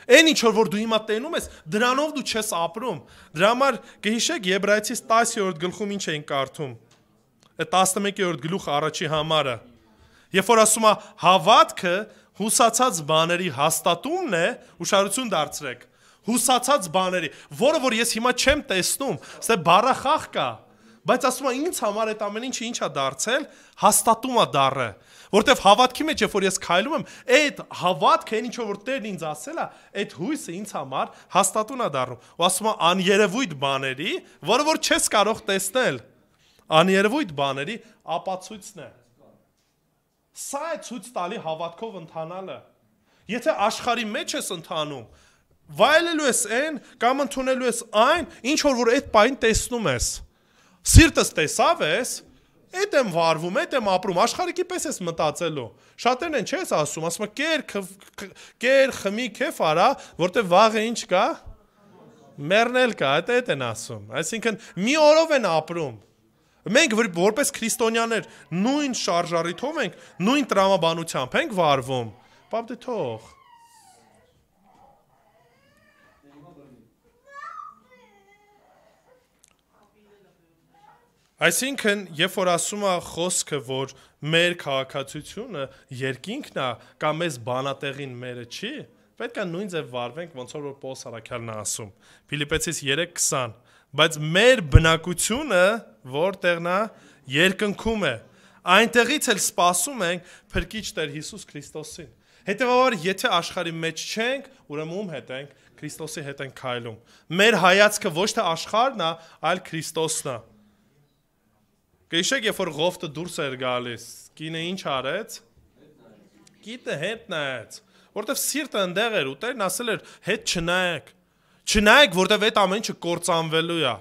Այն ինչ որ դու հիմա տենում ես, դրանով դու չես ապրում։ Դրա համար կհիշեք Եբրայեցիս 10-րդ գլխում ինչ էին կարդում։ 11-րդ գլուխ առաջի համարը։ Երբ որ ասում է հավատքը հուսացած բաների հաստատումն է, ուշադրություն դարձրեք։ Հուսացած բաների, որը որ ես հիմա չեմ տեսնում, սա բառախախ կա, բայց ասում է ինձ համար այդ ամեն ինչը ինչ է դարձել, հաստատում է դառը, որտեվ հավատքի մեջ երբ որ ես քայլում եմ, այդ հավատքը, այն ինչ որ Տերն ինձ ասել է, այդ հույսը ինձ համար հաստատուն է դառնում։ Ու ասում է աներևույթ բաների, որը որ չես կարող տեսնել, աներևույթ բաների ապացույցն է։ Սա է ցույց տալի հավատքով ընթանալը։ Եթե աշխարհի մեջ ես ընթանում, վայելելու ես այն կամ ընդունելու ես այն, ինչ որ այդ պայն տեսնում ես։ Սիրտս տեսավ ես, այդ եմ վարվում, այդ եմ ապրում, աշխարհիկի պես ես մտածելու։ Շատերն են չես ասում, ասում կեր, խմի, քեֆ արա, որտեղ վաղը ինչ կա, մեռնել կա, այդ են ասում։ Այսինքն մի օրով են ապրում։ Մենք որպես քրիստոնյաներ նույն շարժառիթով ենք, նույն տրամաբանությամբ ենք վարվում։ Պապ դե թող։ Այսինքն, երբ որ ասում է խոսքը, որ մեր քաղաքացիությունը երկինքն է, կամ մեզ բանատեղին մերը չի, պետք է նույն ձև վարվենք, ոնց որ Պողոս առաքյալն է ասում։ Փիլիպպեցիս 3:20, բայց մեր բնակությունը որտեղն է, երկնքում է։ Այնտեղից էլ սպասում ենք Փրկիչ Տեր Հիսուս Քրիստոսին։ Հետևաբար, եթե աշխարհի մեջ չենք, ուրեմն ում հետ ենք, Քրիստոսի հետ ենք քայլում։ Մեր հայացքը ոչ թե աշխարհն է, այլ Քրիստոսն է։ Գիշեք, երբ որ Ղովտը դուրս էր գալիս, կինը ինչ արեց։ Գիտը հետ նայեց, որտեվ սիրտը ընդեղ էր, ու Տերն ասել էր, հետ չնայեք։ Չնայեք, որտեվ այդ ամեն ինչը կործանվելու է։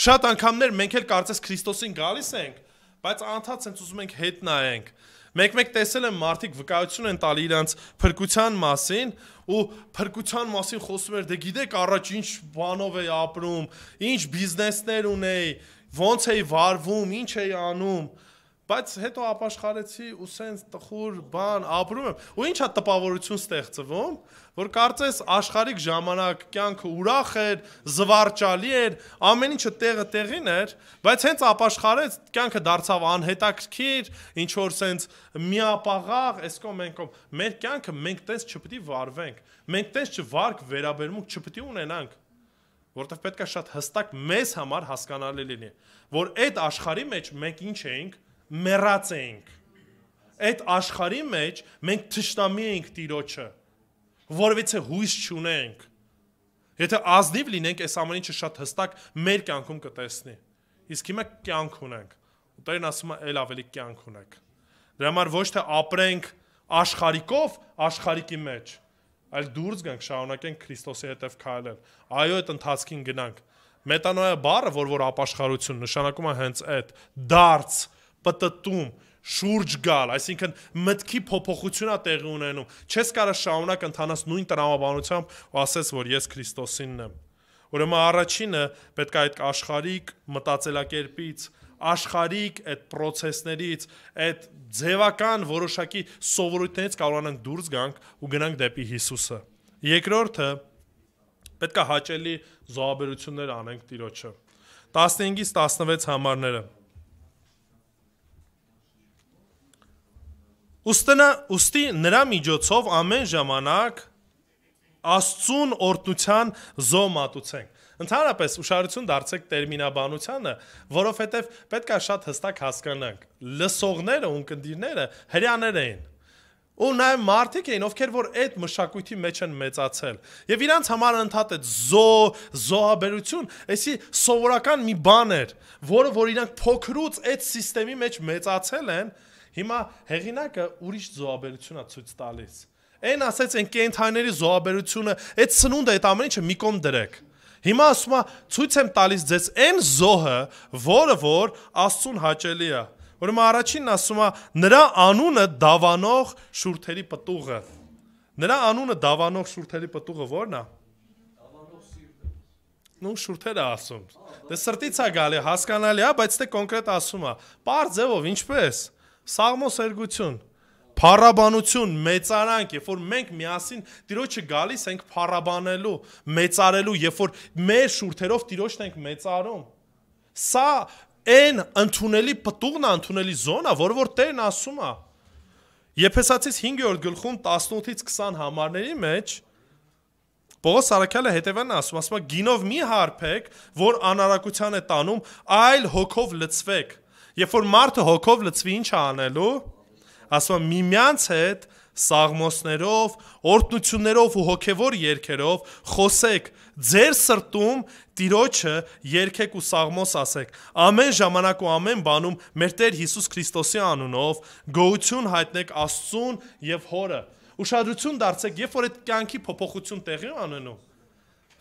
Շատ անգամներ մենք էլ կարծես Քրիստոսին գալիս ենք, բայց անդադ sense ուզում ենք հետ նայենք։ Մեկ-մեկ տեսել են մարդիկ վկայություն են տալի իրանց փրկության մասին, ու փրկության մասին խոսում էր, դե գիտեք առաջ ինչ բանով էի ապրում, ինչ բիզնեսներ ունեի, ոնց էի վարվում, ինչ էի անում, բայց հետո ապաշխարեցի ու սենց տխուր բան ապրում եմ, ու ինչա տպավորություն ստեղծվում, որ կարծես աշխարհիկ ժամանակ կյանքը ուրախ էր, զվարճալի էր, ամեն ինչը տեղը տեղին էր, բայց հենց ապաշխարեց, կյանքը դարձավ անհետաքրքիր, ինչ որ սենց միապաղաղ, այսքո մենքով, մեր կյանքը մենք տես չպետք է վարվենք, մենք տես չվարք վերաբերմունք չպետք է ունենանք, որտեղ պետք է շատ հստակ մեզ համար հասկանալի լինի, որ այդ աշխարհի մեջ մենք ինչ էինք, մեռած էինք, այդ աշխարհի մեջ մենք թշնամի էինք Տիրոջը, որովհետեւ հույս չունենք, եթե ազնիվ լինենք, այս ամեն ինչը շատ հստակ մեր կյանքում կտեսնի, իսկ հիմա կյանք ունենք, ու Տերն ասում է, ել ավելի կյանք ունենք, դրա համար ոչ թե ապրենք աշխարհիկով, աշխարհիկի մեջ, այլ դուրս գանք, շարունակենք Քրիստոսի հետև քայլել, այո, այդ ընթացքին գնանք, մետանոյա բառը, որ ապաշխարություն նշանակում է հենց այդ, դարձ, պտտում, շուրջ գալ, այսինքն մտքի փոփոխություն է տեղի ունենում, չես կարող շարունակ ընթանաս նույն տրամաբանությամբ ու ասես, որ ես Քրիստոսինն եմ, ուրեմն առաջինը պետք է այդ աշխարհիկ մտածելակերպից, աշխարհիկ այդ process-ներից, այդ ձևական որոշակի սովորույթներից կարողանանք դուրս գանք ու գնանք դեպի Հիսուսը։ Երկրորդը պետք է հաճելի զոհաբերություններ անենք Տիրոջը։ 15-ից 16 համարները։ Ուստի նրա միջոցով ամեն ժամանակ Աստծուն օրհնության զոհ մատուցենք։ Ընդհանրապես ուշադրություն դարձեք տերմինաբանությանը, որովհետև պետք է շատ հստակ հասկանանք։ Լսողները ու ունկնդիրները հрьяաներ էին։ Ու նաև մարդիկ էին, ովքեր որ այդ մշակույթի մեջ են մեծացել։ Եվ իրանց համար ընդհանրապես այդ զոհաբերություն, այսի սովորական մի բան էր, որը որ իրանք փոքրուց այդ համակարգի մեջ մեծացել են, հիմա հեղինակը ուրիշ զոհաբերություն է ցույց տալիս։ Այն ասեց այն կենթանիների զոհաբերությունը, այդ սնունդը, այդ ամեն ինչը մի կողմ դրեք։ Հիմա ասում է, ցույց եմ տալիս ձեզ այն զոհը, որը որ Աստծուն հաճելի է։ Ուրեմն առաջինն ասում է, նրա անունը դավանող շուրթերի պտուղը։ Նրա անունը դավանող շուրթերի պտուղը ո՞րն է։ Դավանող սիրտը։ Նու շուրթերը ասում։ Դե սրտից է գալի, հասկանալի է, բայց դե կոնկրետ ասում է։ Պարզ ձևով ինչպես։ Սաղմոս երգություն, փառաբանություն, մեծարանք, երբ որ մենք միասին Տիրոջը գալիս ենք փառաբանելու, մեծարելու, երբ որ մեր շուրթերով Տիրոջն ենք մեծարում։ Սա այն ընդունելի պտուղն է, ընդունելի զոնա, որը որ Տերն ասում է։ Եփեսացիս 5-րդ գլխում 18-ից 20 համարների մեջ Պողոս առաքյալը հետևն ասում է, գինով մի հարբեք, որ անարակության է տանում, այլ հոգով լցվեք։ Երբ որ մարդը հոգով լցվի, ինչ է անելու, ասում է միմյանց հետ սաղմոսներով, օրհնություններով ու հոգևոր երգերով խոսեք, ձեր սրտում Տիրոջը երգեք ու սաղմոս ասեք, ամեն ժամանակ ու ամեն բանում մեր Տեր Հիսուս Քրիստոսի անունով գոհություն հայտնեք Աստծուն եւ Հորը։ Ուշադրություն դարձեք, երբ որ այդ կյանքի փոփոխություն տեղի ունենում,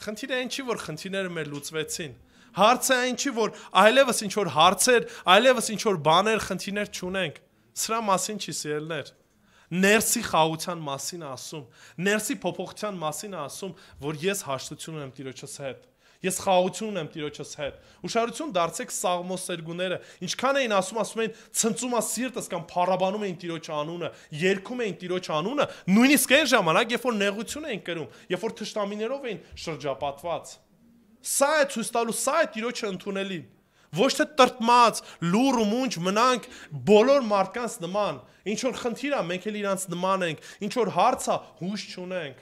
խնդիրը այն չի, որ խնդիրները մեր լուծվեցին։ Հարցը այն չի, որ այլևս ինչ որ հարցեր, այլևս ինչ որ բաներ, խնդիրներ չունենք։ Սրա մասին չի սիրելներ։ Ներսի խաղության մասին ասում, ներսի փոփոխության մասին ասում, որ ես հաշտություն ունեմ Տիրոջս հետ։ Ես խաղություն ունեմ Տիրոջս հետ։ Ուշադրություն դարձեք սաղմոս սերգուները, ինչքան էին ասում էին ցնծում է սիրտս կամ փառաբանում էին Տիրոջ անունը, երգում էին Տիրոջ անունը, նույնիսկ այն ժամանակ, երբ որ նեղություն էին կրում, երբ որ թշնամիներով էին շրջապատված։ Սա է ցույց տալու, սա է Տիրոջը ընդունելին, Ոչ թե տրտմած, լուր ու մունջ մնանք բոլոր մարդկանց նման, ինչ որ խնդիր է, մենք էլ իրանց նման ենք, ինչ որ հարց է, հույս չունենք։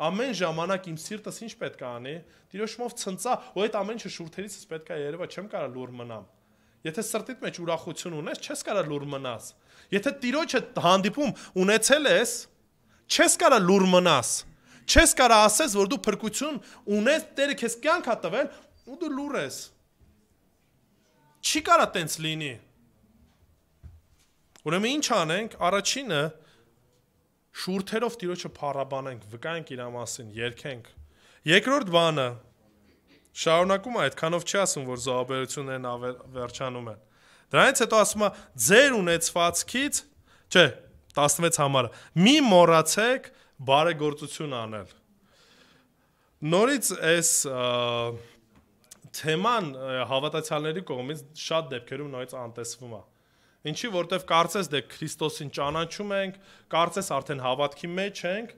Ամեն ժամանակ իմ սիրտս ինչ պետք է անի, Տիրոջով ցնծա, ու այդ ամեն ինչը շուրթերիցս պետք է երևա, չեմ կարող լուր մնամ։ Եթե սրտիդ մեջ ուրախություն ունես, չես կարող լուր մնաս։ Եթե Տիրոջը հանդիպում ունեցել ես, չես կարող լուր մնաս։ Չես կարող ասես, որ դու փրկություն ունես, Տերը քեզ կյանք է տվել, ու դու լուր ես։ Չի կարա տենց լինի։ Ուրեմն ինչ անենք, առաջինը շուրթերով Տիրոջը փառաբանենք, վկայենք իր մասին, երգենք։ Երկրորդ բանը, շարունակում է, այդքանով չի ասում, որ զոհաբերություններն վերջանում են։ Դրանից հետո ասում է, ձեր ունեցվածքից, չէ, 16 համարը, մի մոռացեք բարեգործություն անել։ Նորից այս թեման հավատացյալների կողմից շատ դեպքերում նորից անտեսվում է։ Ինչի, որտեվ կարծես դե Քրիստոսին ճանաչում ենք, կարծես արդեն հավատքի մեջ ենք,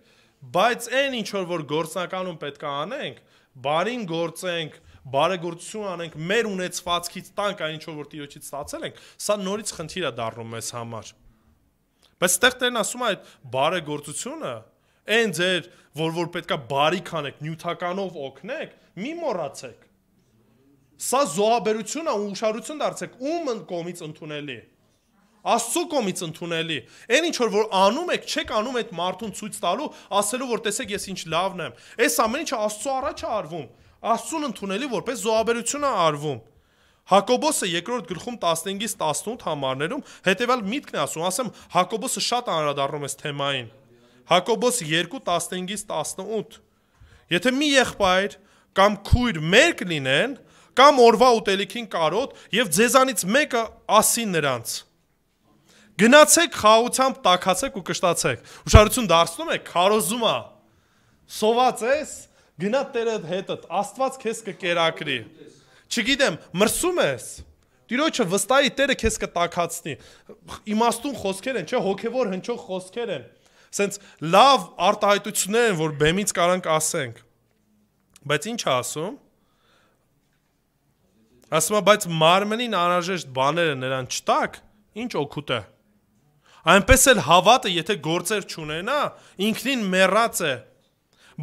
բայց այն ինչ որ գործնականում պետք է անենք, բարին գործենք, բարեգործություն անենք, մեր ունեցվածքից տանք այն ինչ որ Տիրոջից ստացել ենք, սա նորից խնդիր է դառնում մեզ համար։ Բայց այդտեղ Տերն ասում է այդ բարեգործությունը, այն ձեր, որ պետքա բարիք անեք, նյութականով օգնեք, մի մոռացեք։ Սա զոհաբերություն է ու ուշադրություն դարձեք, ում կողմից ընդունելի։ Աստծո կողմից ընդունելի։ Այն ինչ որ անում եք, չեք անում այդ մարդուն ցույց տալու, ասելու որ տեսեք ես ինչ լավն եմ։ Այս ամեն ինչը Աստծո առաջ է արվում։ Աստծուն ընդունելի որպես զոհաբերություն է արվում։ Հակոբոսը երկրորդ գլխում 15-ից 18 համարներում հետևյալ միտքն է ասում, ասեմ Հակոբոսը շատ անդրադառնում է այս թեմային։ Հակոբոս 2:15-ից 18։ Եթե մի եղբայր կամ քույր մերկ լինեն, կամ օրվա ուտելիքին կարոտ եւ ձեզանից մեկը ասի նրանց. Գնացեք խաղությամբ տաքացեք ու կշտացեք։ Ուշադրություն դարձնում եք, քարոզում է։ Սոված ես, գնա Տերդ հետդ, Աստված քեզ կկերակրի։ Չգիտեմ, մրսում ես։ Տիրոջը վստահի Տերը քեզ կտաքացնի։ Իմաստուն խոսքեր են, չէ, հոգևոր հնչող խոսքեր են։ Սենց լավ արտահայտություններ են, որ բեմից կարանք ասենք։ Բայց ինչ է ասում։ Ասում է, բայց մարմնին անհրաժեշտ բաները նրան չտակ, ինչ օգուտ է։ Այնպես էլ հավատը, եթե գործեր չունենա, ինքնին մեռած է։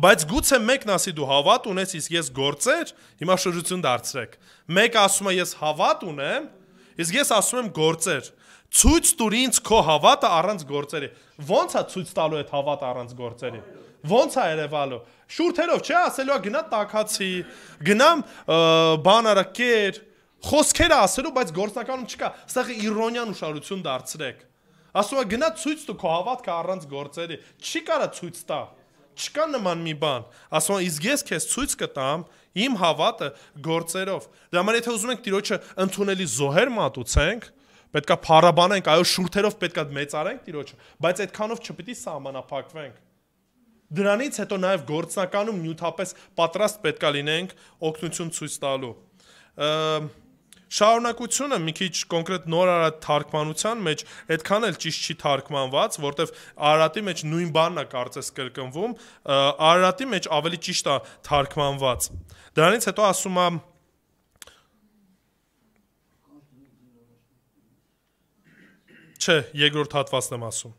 Բայց գուցե մեկն ասի դու հավատ ունես, իսկ ես գործեր, հիմա շրջություն դարձրեք։ Մեկը ասում է ես հավատ ունեմ, իսկ ես ասում եմ գործեր։ Ցույց տուր ինձ քո հավատը առանց գործերի։ Ոնց է ցույց տալու այդ հավատը առանց գործերի։ Ոնց է երևալու։ Շուրթերով չէ, ասելու է գնա տաքացի, գնամ բան արա կեր, խոսքերը ասելու, բայց գործնականում չկա։ Սա իրոնյան ուշադրություն դարձրեք։ Ասում է գնա ցույց տու քո հավատքը առանց գործերի։ Չի կարա ցույց տա։ Չկա նման մի բան։ Ասում է իսկ ես քեզ ցույց կտամ իմ հավատը գործերով։ Դրա համար եթե ուզում ենք Տիրոջը ընդունելի զոհեր մատուցենք, պետքա փառաբանենք, այո շուրթերով պետքա մեծարենք Տիրոջը, բայց այդքանով չպիտի սահմանափակվենք։ Դրանից հետո նաև գործնականում նյութապես պատրաստ պետքա լինենք օգնություն ցույց տալու։ Շարունակությունը մի քիչ կոնկրետ նոր Արարատ թարգմանության մեջ այդքան էլ ճիշտ չի թարգմանված, որտեվ Արարատի մեջ նույն բանն է կարծես կրկնվում, Արարատի մեջ ավելի ճիշտ է թարգմանված։ Դրանից հետո ասում է Չէ, երկրորդ հատվածն եմ ասում։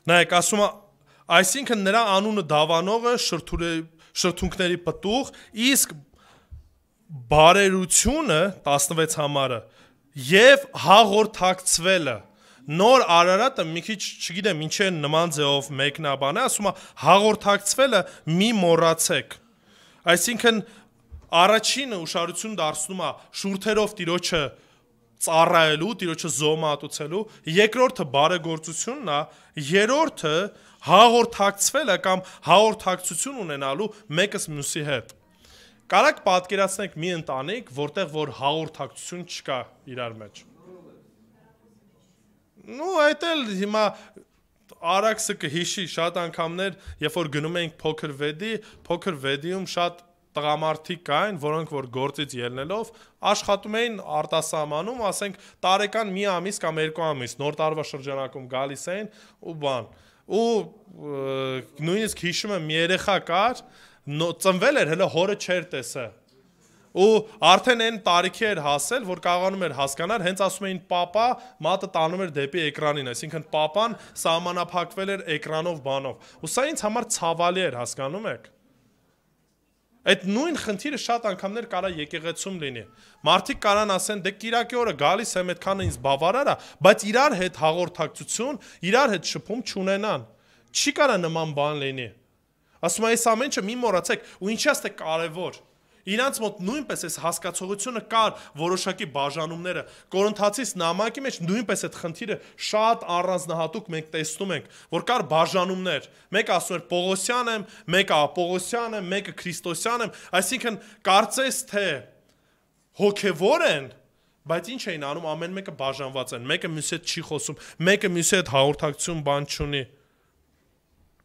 Նայեք, ասում է, այսինքն նրա անունը դավանողը շրթունքների պտուղ, իսկ բարերությունը 16 համարը եւ հաղորդակցվելը նոր Արարատը մի քիչ չգիտեմ ինչ է նման ձեով մեկնաբան է, ասում է հաղորդակցվելը մի մոռացեք։ Այսինքն առաջինը ուշադրություն դարձնում է շուրթերով Տիրոջը ծառայելու, Տիրոջը զոհմատուցելու, երկրորդը բարեգործությունն է, երրորդը հաղորդակցվելը կամ հաղորդակցություն ունենալու մեկս մյուսի հետ։ Կարաք պատկերացնեք մի ընտանիք, որտեղ որ հաղորդակցություն չկա իրար մեջ։ Նու այդ էլ հիմա Արաքսը կհիշի շատ անգամներ, երբ որ գնում էինք փոքր վեդիում շատ տղամարդիկ կային, որոնք որ գործից ելնելով աշխատում էին արտասահմանում, ասենք տարեկան մի ամիս կամ երկու ամիս նոր տարվա շրջանակում գալիս էին ու բան։ Ու նույնիսկ հիշում եմ մի երեխա կար, ծնվել էր, հələ հորը չէր տեսել։ Ու արդեն այն տարիքի էր հասել, որ կարողանում էր հասկանալ, հենց ասում էին պապա, մատը տանում էր դեպի էկրանին, այսինքն պապան սահմանափակվել էր էկրանով բանով։ Ու սա ինձ համար ցավալի էր, հասկանում եք։ Այդ նույն խնդիրը շատ անգամներ կարա եկեղեցում լինի։ Մարդիկ կարան ասեն, դե Կիրակի օրը գալիս եմ, այդքանը ինձ բավարար է, բայց իրար հետ հաղորդակցություն, իրար հետ շփում չունենան։ Չի կարա նման բան լինի։ Ասում եմ, այս ամենը մի մոռացեք, ու ինչի՞ է կարևոր։ Իրանց մոտ նույնպես այս հասկացողությունը կար որոշակի բաժանումները։ Կորինթացիս նամակի մեջ նույնպես այդ խնդիրը շատ առանձնահատուկ մենք տեսնում ենք, որ կար բաժանումներ։ Մեկը ասում էր Պողոսյան եմ, մեկը Ապողոսյան եմ, մեկը Քրիստոսյան եմ, այսինքն կարծես թե հոգևոր են, բայց ինչ էին անում, ամեն մեկը բաժանված են։ Մեկը մյուսի հետ չի խոսում, մեկը մյուսի հետ հաղորդակցություն բան չունի։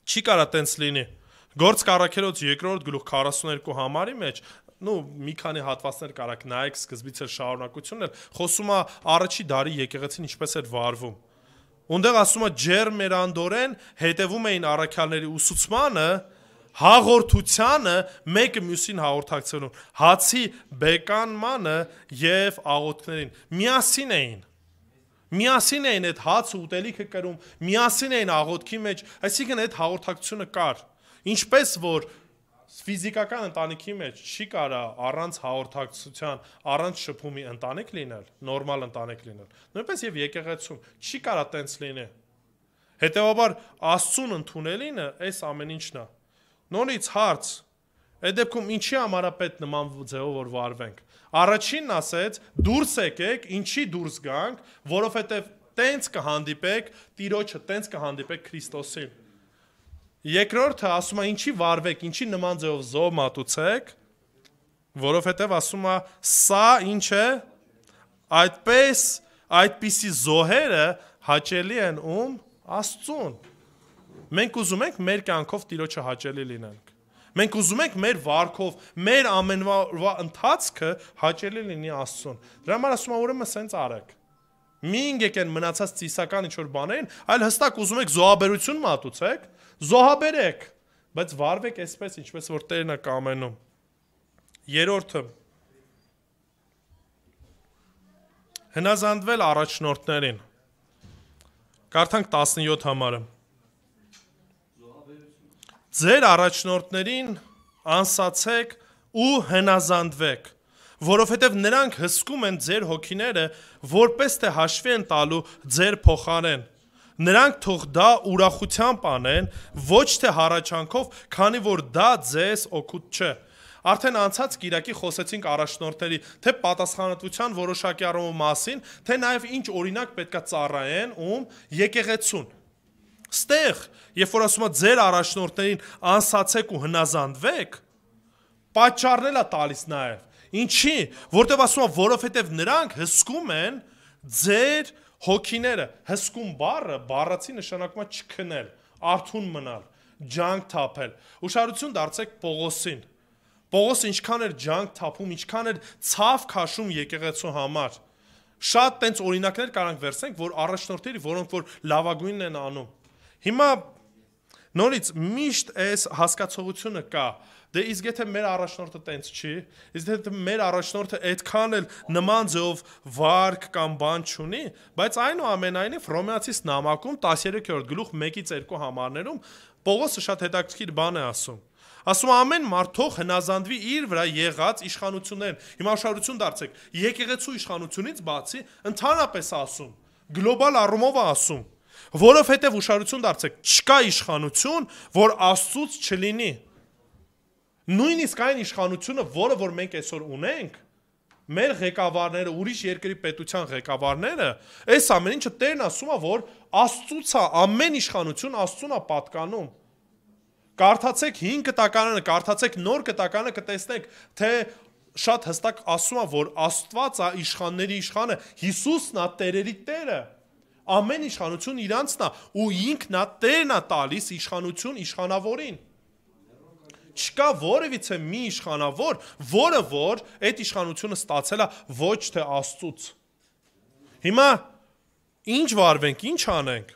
Չի կարա տենց լինի։ Գործք առաքելոց 2-րդ գլուխ 42 համարի մեջ մի քանի հատվածներ կարաք նայեք սկզբից էլ շարունակությունն էլ խոսում է առաջի դարի եկեղեցին ինչպես էր վարվում։ Ունդեղ ասում է ջերմերանդորեն հետևում էին առաքյալների ուսուցմանը, հաղորդությանը, մեկը մյուսին հաղորդակցելուն, հացի բեկանմանը եւ աղոթքներին։ Միասին էին այդ հացը ուտելիքը կրում, միասին էին աղոթքի մեջ, այսինքն այդ հաղորդակցությունը կար։ Ինչպես որ ֆիզիկական ընտանիքի մեջ չի կարա առանց հաղորդակցության, առանց շփումի ընտանիք լինել, նորմալ ընտանիք լինել։ Նույնպես եւ եկեղեցում չի կարա տենց լինի։ Հետևաբար Աստծուն ընդունելինը այս ամեն ինչն է։ Նորից հարց, այդ դեպքում ինչի համար է պետք նման ձևով որ վարվենք։ Առաջինն ասեց, դուրս եկեք, ինչի դուրս գանք, որովհետեւ տենց կհանդիպեք Տիրոջը, տենց կհանդիպեք Քրիստոսին։ Երկրորդը ասում է ինչի վարվեք, ինչի նման ձևով զոհ մատուցեք, որովհետև ասում է սա ինչ է, այդպիսի զոհերը հաճելի են ում Աստծուն։ Մենք ուզում ենք մեր կյանքով Տիրոջը հաճելի լինենք։ Մենք ուզում ենք մեր վարքով, մեր ամենվա ընթացքը հաճելի լինի Աստծուն։ Դրա համար ասում է ուրեմն սենց արեք։ Մի եկեք մնացած ծիսական ինչ-որ բաներին, այլ հստակ ուզում եք զոհաբերություն մատուցեք, զոհաբերեք, բայց վարվեք այսպես, ինչպես որ Տերն է կամենում։ Երրորդը հնազանդվել առաջնորդներին։ Կարդանք 17 համարը։ Ձեր առաջնորդներին անսացեք ու հնազանդվեք, որովհետև նրանք հսկում են ձեր հոգիները, որպես թե հաշվի են տալու ձեր փոխարեն։ Նրանք թող դա ուրախությամբ անեն, ոչ թե հառաչանքով, քանի որ դա ձեզ օգուտ չէ։ Արդեն անցած Կիրակի խոսեցինք առաջնորդների թե պատասխանատվության որոշակի առումով մասին, թե նաև ինչ օրինակ պետքա ծառայեն ում եկեղեցուն։ Ստեղ, երբ որ ասում է ձեր առաջնորդներին անսացեք ու հնազանդվեք, պատճառն է տալիս նաև։ Ինչի, որտեղ ասում է, որովհետև նրանք հսկում են ձեր հոգիները, հսկում բառը բառացի նշանակում է չքնել, արթուն մնալ, ջանք թափել։ Ուշադրություն դարձեք Պողոսին։ Պողոսը ինչքան էր ջանք թափում, ինչքան էր ցավ քաշում եկեղեցու համար։ Շատ տենց օրինակներ կարանք վերցնենք, որ առաջնորդների, որոնք որ լավագույնն են անում։ Հիմա նորից միշտ այս հասկացողությունը կա։ Դե իսկ եթե մեր առաջնորդը տենց չի, իսկ եթե մեր առաջնորդը այդքան էլ նման ձևով վարք կամ բան չունի, բայց այնուամենայնիվ Հռոմեացիս նամակում 13-րդ գլուխ 1-ից 2 համարներում Պողոսը շատ հետաքրքիր բան է ասում։ Ասում ամեն մարդ թող հնազանդվի իր վրա եղած իշխանություններին։ Հիմա ուշադրություն դարձեք, եկեղեցու իշխանությունից բացի ընդհանրապես ասում, գլոբալ առումով ասում, որովհետև ուշադրություն դարձեք, չկա իշխանություն, որ Աստծուց չլինի։ Նույնիսկ այն իշխանությունը, որը որ մենք այսօր ունենք, մեր ղեկավարները, ուրիշ երկրի պետության ղեկավարները, այս ամեն ինչը Տերն ասում է, որ Աստծուց է, ամեն իշխանություն Աստծուն է պատկանում։ Կարդացեք 5 կտակարանը, կարդացեք նոր կտակարանը կտեսնեք, թե շատ հստակ ասում է, որ Աստված է իշխանների իշխանը, Հիսուսն է տերերի Տերը։ Ամեն իշխանություն իրանցն է, ու ինքն է Տերն է տալիս իշխանություն իշխանավորին։ Չկա որևիցե մի իշխանավոր, որը որ այդ իշխանությունը ստացել է ոչ թե Աստծուց։ Հիմա ինչ վարվենք, ինչ անենք։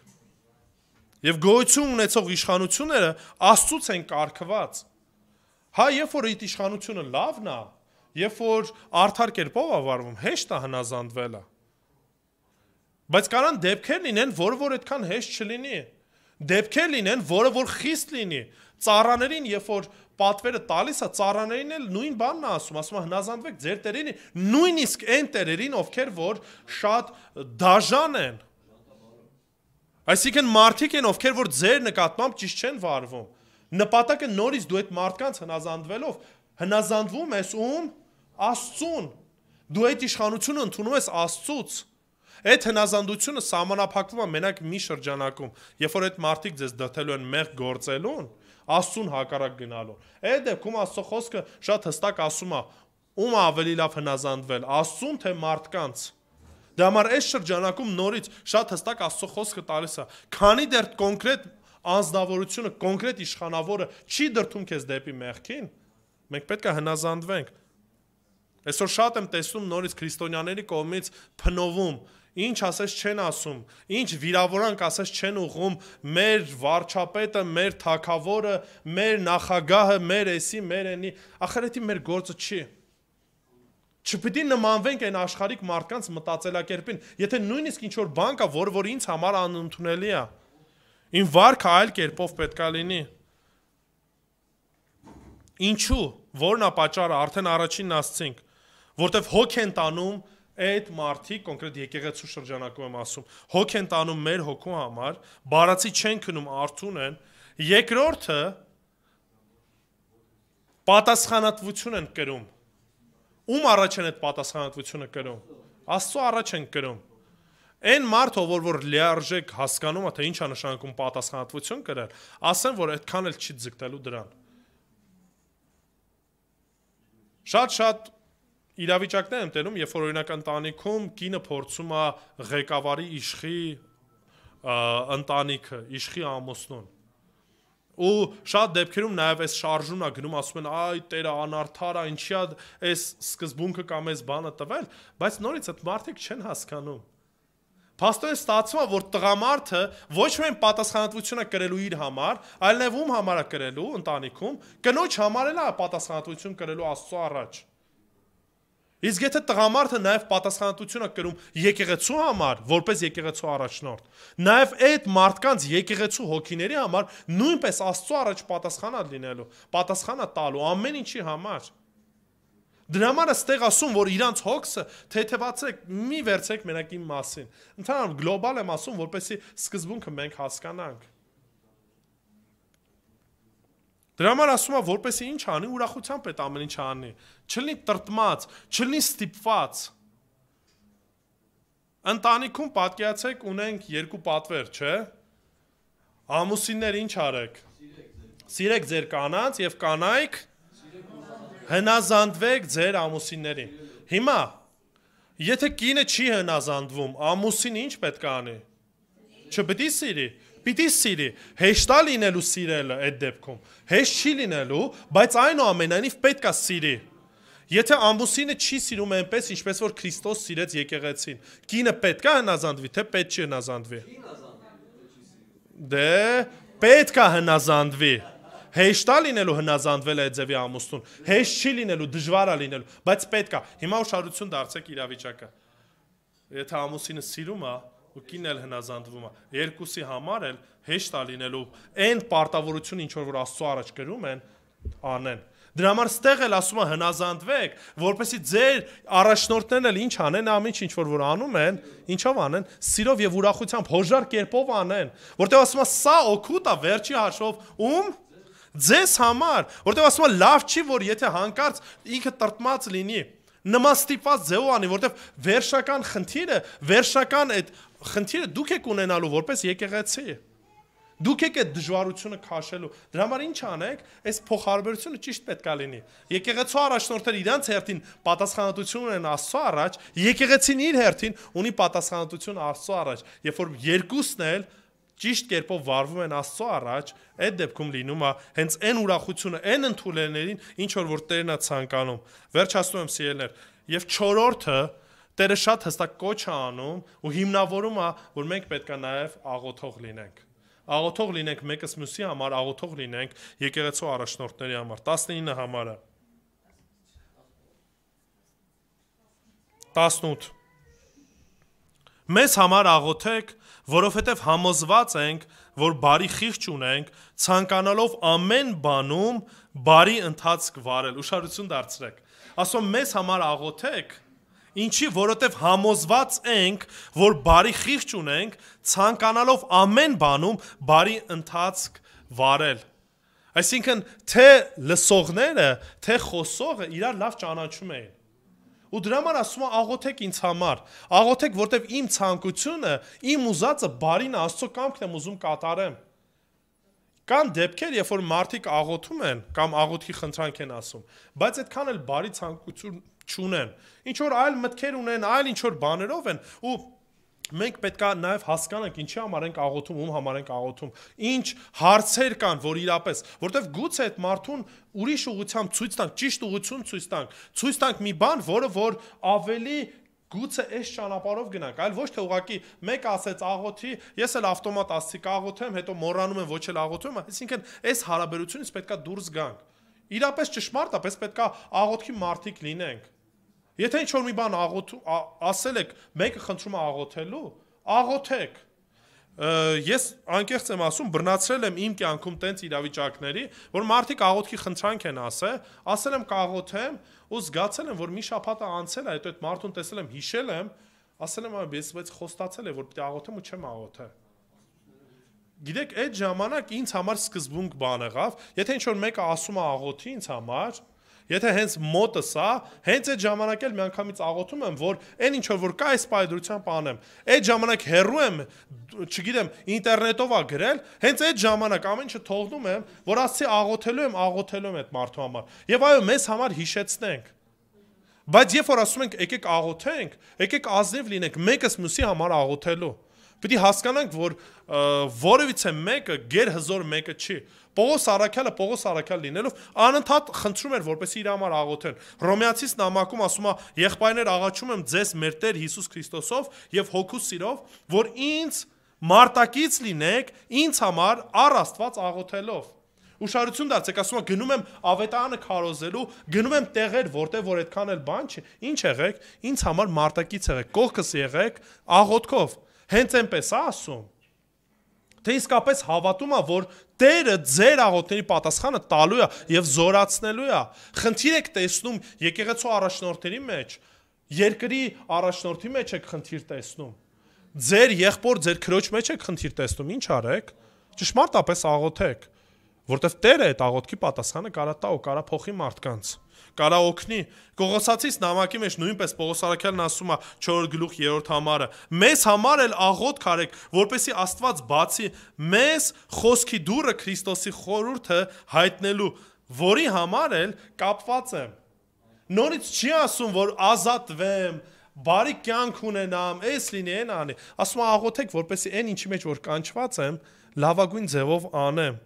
Եվ գոյություն ունեցող իշխանությունները Աստծուց են կարգված։ Հա, երբ որ այդ իշխանությունը լավն է, երբ որ արդար կերպով է վարվում, հեշտ է հնազանդվելը։ Բայց կարան դեպքեր լինեն, որը որ այդքան հեշտ չլինի։ Դեպքեր լինեն, որը որ խիստ լինի։ Ծառաներին, երբ որ պատվերը տալիս է, ծառաներին էլ նույն բանն է ասում հնազանդվեք ձեր տերերին, նույնիսկ այն տերերին, ովքեր որ շատ դաժան են։ Այսինքն մարդիկ են, ովքեր որ ձեր նկատմամբ ճիշտ չեն վարվում։ Նպատակը նորից դու այդ մարդկանց հնազանդվելով հնազանդվում ես ում Աստծուն։ Դու այդ իշխանությունը ընդունում ես Աստծուց։ Այդ հնազանդությունը սահմանափակվում է մենակ մի շրջանակում, երբ որ այդ մարդիկ ձեզ դթելու են մեղք գործելուն, Աստծուն հակառակ գնալու։ Այդ դեպքում Աստծո խոսքը շատ հստակ ասում է, ում ավելի լավ հնազանդվել, Աստծուն թե մարդկանց։ Դա համար այս շրջանակում նորից շատ հստակ Աստծո խոսքը տալիս է, քանի դեռ կոնկրետ անձնավորությունը, կոնկրետ իշխանավորը չի դրդում քեզ դեպի մեղքին, մենք պետք է հնազանդվենք։ Այսօր շատ եմ տեսնում նորից քրիստոնյաների կողմից փնովում, ինչ ասես չեն ասում, ինչ վիրավորանք ասես չեն ուղղում մեր վարչապետը, մեր թագավորը, մեր նախագահը, մեր էսի, մեր էնի, ախր դա մեր գործը չի։ Չպիտի նմանվենք այն աշխարհիկ մարդկանց մտածելակերպին, եթե նույնիսկ ինչ որ բան կա, որ ինձ համար անընդունելի է, իմ վարքը այլ կերպով պետք է լինի։ Ինչու, որն է պատճառը, արդեն առաջինն ասցինք, որտեվ հոգ են տանում այդ մարդիկ, կոնկրետ եկեղեցու շրջանակում եմ ասում, հոգ են տանում մեր հոգու համար, բարացի չեն քնում, արթուն են, երկրորդը պատասխանատվություն են կրում։ Ում առաջ են այդ պատասխանատվությունը կրում։ Աստծո առաջ են կրում։ Այն մարդը, որ լիարժեք հասկանում է, թե ինչ է նշանակում պատասխանատվություն կրել, ասեն, որ այդքան էլ չի ձգտելու դրան։ Շատ իրավիճակներ եմ տենում, երբ որ օրինակ ընտանիքում կինը փորձում է ղեկավարի իշխի ընտանիքը, իշխի ամուսնուն։ Ու շատ դեպքերում նաև այս շարժումն է գնում, ասում են, այ տերը անարդար է, ինչի է այս սկզբունքը կամ այս բանը տվել, բայց նորից այդ մարդիկ չեն հասկանում։ Փաստորեն ստացվում է, որ տղամարդը ոչ միայն պատասխանատվություն է կրելու իր համար, այլ նաև ում համար է կրելու ընտանիքում, կնոջ համար էլ է պատասխանատվություն կրելու Աստծո առաջ։ Իսկ եթե տղամարդը նաև պատասխանատվություն է կրում եկեղեցու համար, որպես եկեղեցու առաջնորդ, նաև այդ մարդկանց եկեղեցու հոգիների համար նույնպես Աստծո առաջ պատասխան է լինելու, պատասխան է տալու ամեն ինչի համար։ Դրա համար այստեղ ասում, որ իրանց հոգսը թեթևացրեք, մի վերցեք մենակ իմ մասին։ Ընդհանուր գլոբալ եմ ասում, որպեսզի սկզբունքը մենք հասկանանք։ Դրա համար ասում է, որպեսզի ինչ անի, ուրախությամբ այդ ամեն ինչ անի, չլինի տրտմած, չլինի ստիպված։ Ընտանիքում պատկերացեք ունենք երկու պատվեր, չէ՞։ Ամուսիններ ինչ արեք։ Սիրեք ձեր կանանց եւ կանայք հնազանդվեք ձեր ամուսիններին։ Հիմա, եթե կինը չի հնազանդվում, ամուսինը ինչ պետք է անի։ Չպիտի սիրի։ Պիտի սիրի, հեշտ է լինելու սիրելը այդ դեպքում, հեշտ չի լինելու, բայց այնուամենայնիվ պետք է սիրի։ Եթե ամուսինը չի սիրում այնպես, ինչպես որ Քրիստոս սիրեց եկեղեցին, կինը պետք է հնազանդվի, թե պետք չի հնազանդվի։ Դե պետք է հնազանդվի։ Հեշտ է լինելու հնազանդվել այդ ձևի ամուսնուն, հեշտ չի լինելու, դժվար է լինելու, բայց պետք է։ Հիմա ուշադրություն դարձեք իրավիճակը։ Եթե ամուսինը սիրում է, ու կինն էլ հնազանդվում է, երկուսի համար էլ հեշտ է լինելու այն պարտավորությունը, ինչ որ Աստծո առաջ կրում են, անեն։ Դրա համար ստեղ էլ ասում է հնազանդվեք, որպեսզի ձեր առաջնորդներն էլ ինչ անեն, ամեն ինչ որ անում են, ինչով անեն, սիրով եւ ուրախությամբ, հոժար կերպով անեն, որտեղ ասում է սա օգուտ է վերջի հաշվով ում ձեզ համար, որտեղ ասում է լավ չի, որ եթե հանկարծ ինքը տրտմած լինի, նման ստիպված ձեով անի, որտեղ վերջնական խնդիրը, վերջնական այդ խնդիրը դուք եք ունենալու որպես եկեղեցի։ Դուք եք այդ դժվարությունը քաշելու։ Դրա համար ինչ անեք, այս փոխհարաբերությունը ճիշտ պետք է լինի։ Եկեղեցու առաջնորդները իրանց հերթին պատասխանատվություն ունեն Աստծո առաջ, եկեղեցին իր հերթին ունի պատասխանատվություն Աստծո առաջ։ Երբ որ երկուսն էլ ճիշտ կերպով վարվում են Աստծո առաջ, այդ դեպքում լինում է հենց այն ուրախությունը, այն ընդունելներին, ինչ որ Տերն է ցանկանում։ Վերջացնում եմ սիրելիներ, եւ չորրորդը Տերը շատ հստակ կոչ է անում ու հիմնավորում է, որ մենք պետք է նաեւ աղոթող լինենք։ Աղոթող լինենք մեկս մյուսի համար, աղոթող լինենք եկեղեցու առաջնորդների համար։ 19 համարը։ 18 Մեզ համար աղոթեք, որովհետև համոզված ենք, որ բարի խիղճ ունենք, ցանկանալով ամեն բանում բարի ընթացք վարել։ Ուշադրություն դարձրեք։ Ասում մեզ համար աղոթեք, ինչի, որովհետև համոզված ենք, որ բարի խիղճ ունենք, ցանկանալով ամեն բանում բարի ընթացք վարել։ Այսինքն, թե լսողները, թե խոսողը իրար լավ ճանաչում էին։ Ու դրա համար ասում է աղոթեք ինձ համար, աղոթեք, որտեվ իմ ցանկությունը, իմ ուզածը բարին Աստծո կամքն եմ ուզում կատարեմ։ Կան դեպքեր, երբ որ մարդիկ աղոթում են կամ աղոթքի խնդրանք են ասում, բայց այդքան էլ բարի ցանկություն չունեն։ Ինչ որ այլ մտքեր ունեն, այլ ինչ որ բաներով են ու մենք պետքա նաև հասկանանք ինչի համար ենք աղոթում, ում համար ենք աղոթում, ինչ հարցեր կան, որ իրապես, որտեվ գուցե այդ մարդուն ուրիշ ուղղությամբ ցույց տանք, ճիշտ ուղղություն ցույց տանք մի բան, որը որ ավելի գուցե այս ճանապարհով գնանք, այլ ոչ թե ուղղակի մեկը ասեց աղոթի, ես էլ ավտոմատ ասացի կաղոթեմ, հետո մոռանում եմ ոչ էլ աղոթում, այսինքն այս հարաբերությունից պետքա դուրս գանք։ Իրապես ճշմարտապես պետքա աղոթքի մարդիկ լինենք։ Եթե ինչ-որ մի բան ասել եք, մեկը խնդրում է աղոթելու, աղոթեք։ Ես անկեղծ եմ ասում, բռնացրել եմ իմ կյանքում տենց իրավիճակների, որ մարդիկ աղոթքի խնդրանք են ասել եմ կաղոթեմ, ու զգացել եմ, որ մի շաբաթ անցել է, հետո այդ մարդուն տեսել եմ, հիշել եմ, ասել եմ, բայց խոստացել է, որ պիտի աղոթեմ ու չեմ աղոթել։ Գիտեք, այդ ժամանակ ինձ համար սկզբունք բան եղավ, եթե ինչ-որ մեկը ասում է աղոթի ինձ համար, եթե հենց մոտս է, հենց այդ ժամանակ էլ միանգամից աղոթում եմ, որ այն ինչ որ կա այս պայդրությամբ անեմ։ Այդ ժամանակ հեռու եմ, չգիտեմ, ինտերնետով է գրել, հենց այդ ժամանակ ամեն ինչը թողնում եմ, որ ասի աղոթելու եմ այդ մարդու համար։ Եվ այո, մեզ համար հիշեցնենք։ Բայց երբ որ ասում ենք եկեք աղոթենք, եկեք ազնիվ լինենք մեկս մյուսի համար աղոթելու։ Պիտի հասկանանք, որ որևիցե մեկը գերհզոր մեկը չի։ Պողոս առաքյալ լինելով անընդհատ խնդրում էր, որպեսզի իր համար աղոթեն։ Հռոմեացիս նամակում ասում է. «Եղբայրներ, աղաչում եմ ձեզ մեր Տեր Հիսուս Քրիստոսով եւ Հոգու սիրով, որ ինձ մարտակից լինեք ինձ համար առ Աստված աղոթելով»։ Ուշադրություն դարձեք, ասում է գնում եմ ավետարանը քարոզելու, գնում եմ տեղեր, որտեղ որ այդքան էլ բան չի։ Ինչ եղեք, ինձ համար մարտակից եղեք, կողքս եղեք աղոթքով։ Հենց այնպես է ասում։ Թե իսկապես հավատում է, որ Տերը ձեր աղոթների պատասխանը տալու է եւ զորացնելու է։ Խնդիր եք տեսնում եկեղեցու առաջնորդների մեջ, երկրի առաջնորդի մեջ եք խնդիր տեսնում։ Ձեր եղբոր, ձեր քրոջ մեջ եք խնդիր տեսնում, ինչ արեք։ Ճշմարտապես աղոթեք, որտեվ Տերը այդ աղոթքի պատասխանը կարա տա ու կարա փոխի մարդկանց։ Կարա օգնի։ Կողոսացիս նամակի մեջ նույնպես Պողոս առաքյալն ասում է 4:3 համարը. «Մեզ համար էլ աղոթք արեք, որպեսզի Աստված բացի մեզ խոսքի դուռը Քրիստոսի խորհուրդը հայտնելու, որի համար էլ կապված եմ»։ Նորից չի ասում, որ ազատվեմ, բարի կյանք ունենամ, էս լինի, այն անի։ Ասում է աղոթեք, որպեսզի այն ինչի մեջ որ կանչված եմ, լավագույն ձևով անեմ։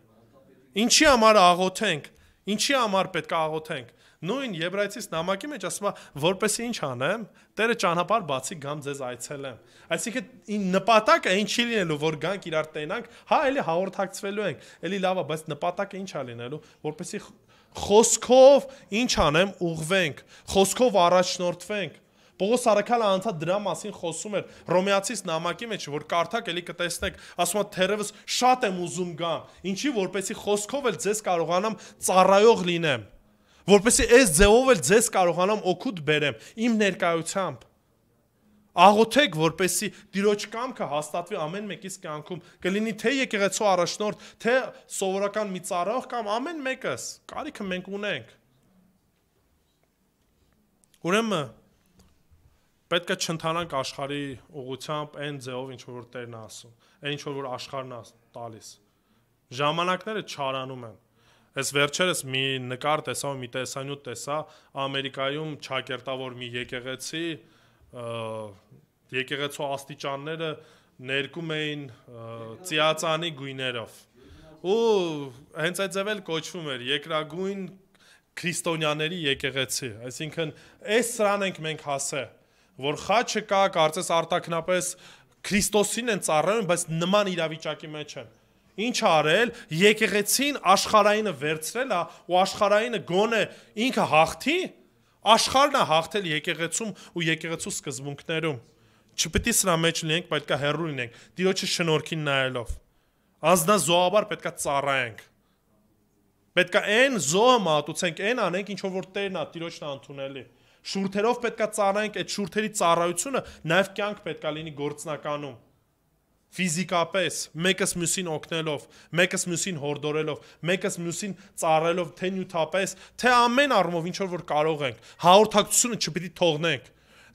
Ինչի համար աղոթենք, ինչի համար պետք է աղոթենք։ Նույն Եբրայեցիս նամակի մեջ ասում է, որպեսզի ինչ անեմ, Տերը ճանապարհ բացի գամ ձեզ այցելեմ։ Այսինքն նպատակը այն չի լինելու, որ գանք իրար տենանք, հա, էլի հաղորդակցվելու ենք, էլի լավ է, բայց նպատակը ինչ է լինելու, որպեսզի խոսքով ինչ անեմ, ուղվենք, խոսքով առաջնորդվենք։ Պողոս առաքյալը անընդհատ դրա մասին խոսում էր Հռոմեացիս նամակի մեջ, որ կարդաք էլի կտեսնեք, ասում է թերևս շատ եմ ուզում գամ, ինչի որպեսզի խոսքով էլ ձեզ կարողանամ ծառայող լինեմ, որպեսզի այս ձևով էլ ձեզ կարողանամ օգուտ բերեմ իմ ներկայությամբ։ Աղոթեք, որպեսզի Տիրոջ կամքը հաստատվի ամեն մեկիս կյանքում, կլինի թե եկեղեցու առաջնորդ, թե սովորական մի ծառայող կամ ամեն մեկս, կարիքը մենք ունենք։ Ուրեմն պետք է չընթանանք աշխարհի ուղղությամբ այն ձևով, ինչ որ Տերն է ասում, այն ինչ որ աշխարհն է տալիս։ Ժամանակները չարանում են։ Այս վերջերս մի նկար տեսա, մի տեսանյութ տեսա, Ամերիկայում ճակերտավոր մի եկեղեցի, եկեղեցու աստիճանները ներկում էին ծիածանի գույներով։ Ու հենց այդ ձև էլ կոչվում էր երկրագույն քրիստոնյաների եկեղեցի, այսինքն այս սրան ենք մենք հասել, որ խաչը կա, կարծես արտաքնապես Քրիստոսին են ծառայում, բայց նման իրավիճակի մեջ են։ Ինչ արել, եկեղեցին աշխարհայինը վերցրել է ու աշխարհայինը գոնե ինքը հաղթի, աշխարհն է հաղթել եկեղեցում ու եկեղեցու սկզբունքներում։ Չպետք է սրա մեջ լինենք, պետք է հեռու լինենք, Տիրոջը շնորհքին նայելով։ Անձնազոհաբար պետք է ծառայենք։ Պետք է այն զոհը մատուցենք, այն անենք, ինչ որ Տերն է, Տիրոջն է ընդունելի։ Շուրթերով պետք է ծառայենք, այդ շուրթերի ծառայությունը նաև կյանք պետք է լինի գործնականում։ Ֆիզիկապես, մեկս մյուսին օգնելով, մեկս մյուսին հորդորելով, մեկս մյուսին ծառայելով, թե նյութապես, թե ամեն առումով ինչ որ կարող ենք, հաղորդակցությունը չպետք է թողնենք։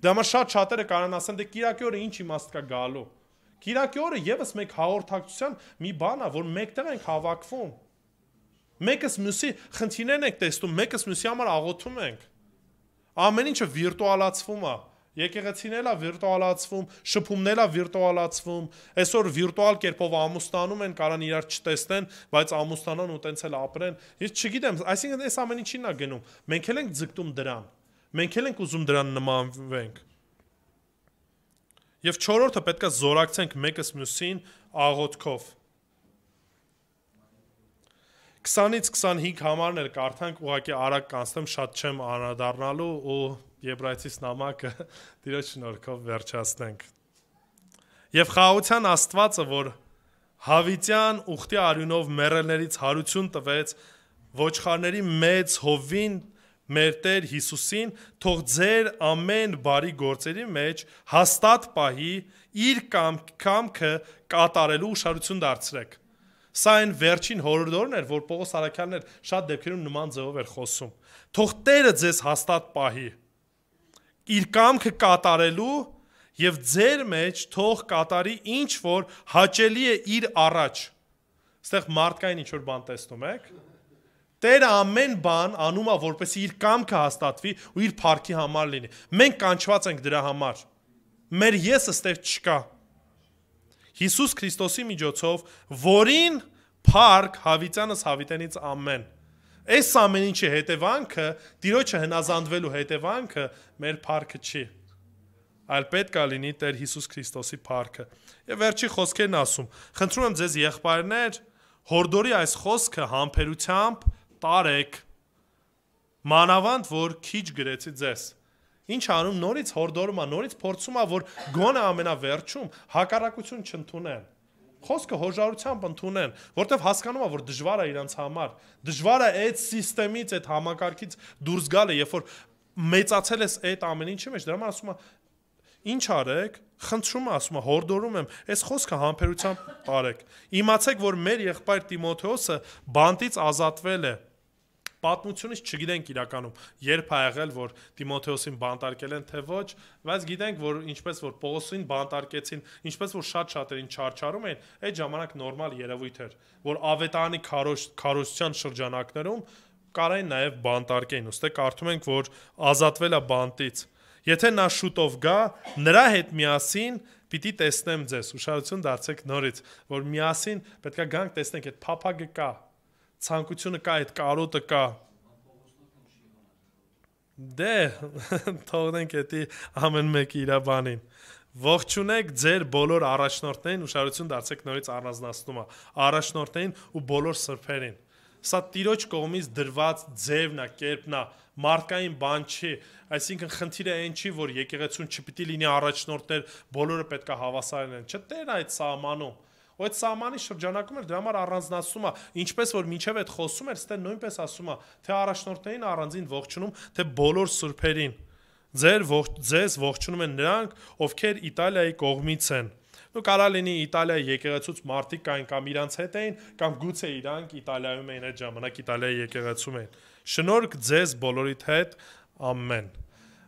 Դե համար շատերը կարան ասեն, դե Կիրակի օրը ինչ իմաստ կա գալու։ Կիրակի օրը եւս մեկ հաղորդակցության մի բան է, որ մեկտեղ ենք հավաքվում։ Մեկս մյուսի խնդիրներն ենք տեսնում, մեկս մյուսի համար աղոթում ենք։ Ամեն ինչը վիրտուալացվում է։ Եկեղեցիներն է վիրտուալացվում, շփումներն է վիրտուալացվում, այսօր վիրտուալ կերպով ամուսնանում են, կարան իրար չտեսնեն, բայց ամուսնանան ու տենց էլ ապրեն։ Ես չգիտեմ, այսինքն այս ամեն ինչին է գնում։ Մենք էլ ենք ձգտում դրան։ Մենք էլ ենք ուզում դրան նմանվենք։ Եվ չորրորդը պետք է զորակցենք մեկս մյուսին աղոթքով։ 20-ից 25 համարներ կարդանք, ուղղակի արագ կանցնեմ, շատ չեմ անդրադառնալու ու Եբրայեցիս նամակը Տիրոջ շնորհքով վերջացնենք։ Եվ խաղաղության Աստվածը, որ Հավիտյան ուխտի արյունով մեռելներից հարություն տվեց ոչխարների մեծ հովին մեր Տեր Հիսուսին, թող ձեր ամեն բարի գործերի մեջ հաստատ պահի, իր կամքը կատարելու ուշադրություն դարձրեք։ Սա այն վերջին հորդորն էր, որ Պողոս առաքյալն էր շատ դեպքերում նման ձևով էր խոսում։ Թող Տերը ձեզ հաստատ պահի, իր կամքը կատարելու եւ ձեր մեջ թող կատարի ինչ որ հաճելի է իր առաջ։ Այստեղ մարդկային ինչ որ բան տեսնում եք։ Տերը ամեն բան անում է, որպեսզի իր կամքը հաստատվի ու իր փառքի համար լինի։ Մենք կանչված ենք դրա համար։ Մեր եսը ստեղ չկա։ Հիսուս Քրիստոսի միջոցով, որին փառք հավիտյանս հավիտենից ամեն։ Այս ամեն ինչի հետևանքը, Տիրոջը հնազանդվելու հետևանքը մեր փառքը չի, այլ պետք է լինի Տեր Հիսուս Քրիստոսի փառքը։ Եվ վերջի խոսքերն ասում. խնդրում եմ ձեզ եղբայրներ, հորդորի այս խոսքը համբերությամբ տարեք, մանավանդ որ քիչ գրեցի ձեզ։ Ինչ անում, նորից հորդորում է, նորից փորձում է, որ գոնե ամենավերջում հակառակություն չընդունեն։ Խոսքը հոժարությամբ ընդունեն, որտեվ հասկանում է, որ դժվար է իրանց համար։ Դժվար է այդ սիստեմից, այդ համակարգից դուրս գալը, երբ որ մեծացել ես այդ ամեն ինչի մեջ, դրա համար ասում է, ինչ արեք, խնդրում է, ասում է, հորդորում եմ, այս խոսքը համբերությամբ տարեք։ Իմացեք, որ մեր եղբայր Տիմոթեոսը բանտից ազատվել է։ Պատմությունից չգիտենք իրականում երբ ա եղել, որ Տիմոթեոսին բանտարկել են, թե ոչ, բայց գիտենք, որ ինչպես որ Պողոսին բանտարկեցին, ինչպես որ շատ-շատերին չարչարում էին, այդ ժամանակ նորմալ երևույթ էր, որ ավետարանի քարոզության շրջանակներում կարային նաև բանտարկեին, ուստի կարդում ենք, որ ազատվել է բանտից։ Եթե նա շուտով գա, նրա հետ միասին պիտի տեսնեմ ձեզ, ուշադրություն դարձեք նորից, որ միասին պետք է գանք տեսնենք այդ փափագը կա, ցանկությունը կա, այդ կարոտը կա։ Դե թողնենք էդի ամեն մեկի իր բանին։ Ողջունեք ձեր բոլոր առաջնորդներին, ուշադրություն դարձեք նորից առանձնացնում է, առաջնորդներին ու բոլոր սրբերին։ Սա Տիրոջ կողմից դրված ձևն է, կերպն է, մարդկային բան չի, այսինքն խնդիրը այն չի, որ եկեղեցուն չպիտի լինի առաջնորդներ, բոլորը պետք է հավասար լինեն։ Չտեր այդ սահմանում։ Ու այդ սահմանի շրջանակում էլ դրա համար առանձնացում է, ինչպես որ մինչև այդ խոսում էր, ստե նույնպես ասում է, թե առաջնորդներին առանձին ողջունում, թե բոլոր սուրբերին։ Ձեզ ողջունում են նրանք, ովքեր Իտալիայի կողմից են։ Ու կարա լինի Իտալիայի եկեղեցուց մարդիկ կային կամ իրանց հետ էին, կամ գուցե իրանք Իտալիայում էին այդ ժամանակ Իտալիայի եկեղեցում էին։ Շնորհք ձեզ բոլորիդ հետ, ամեն։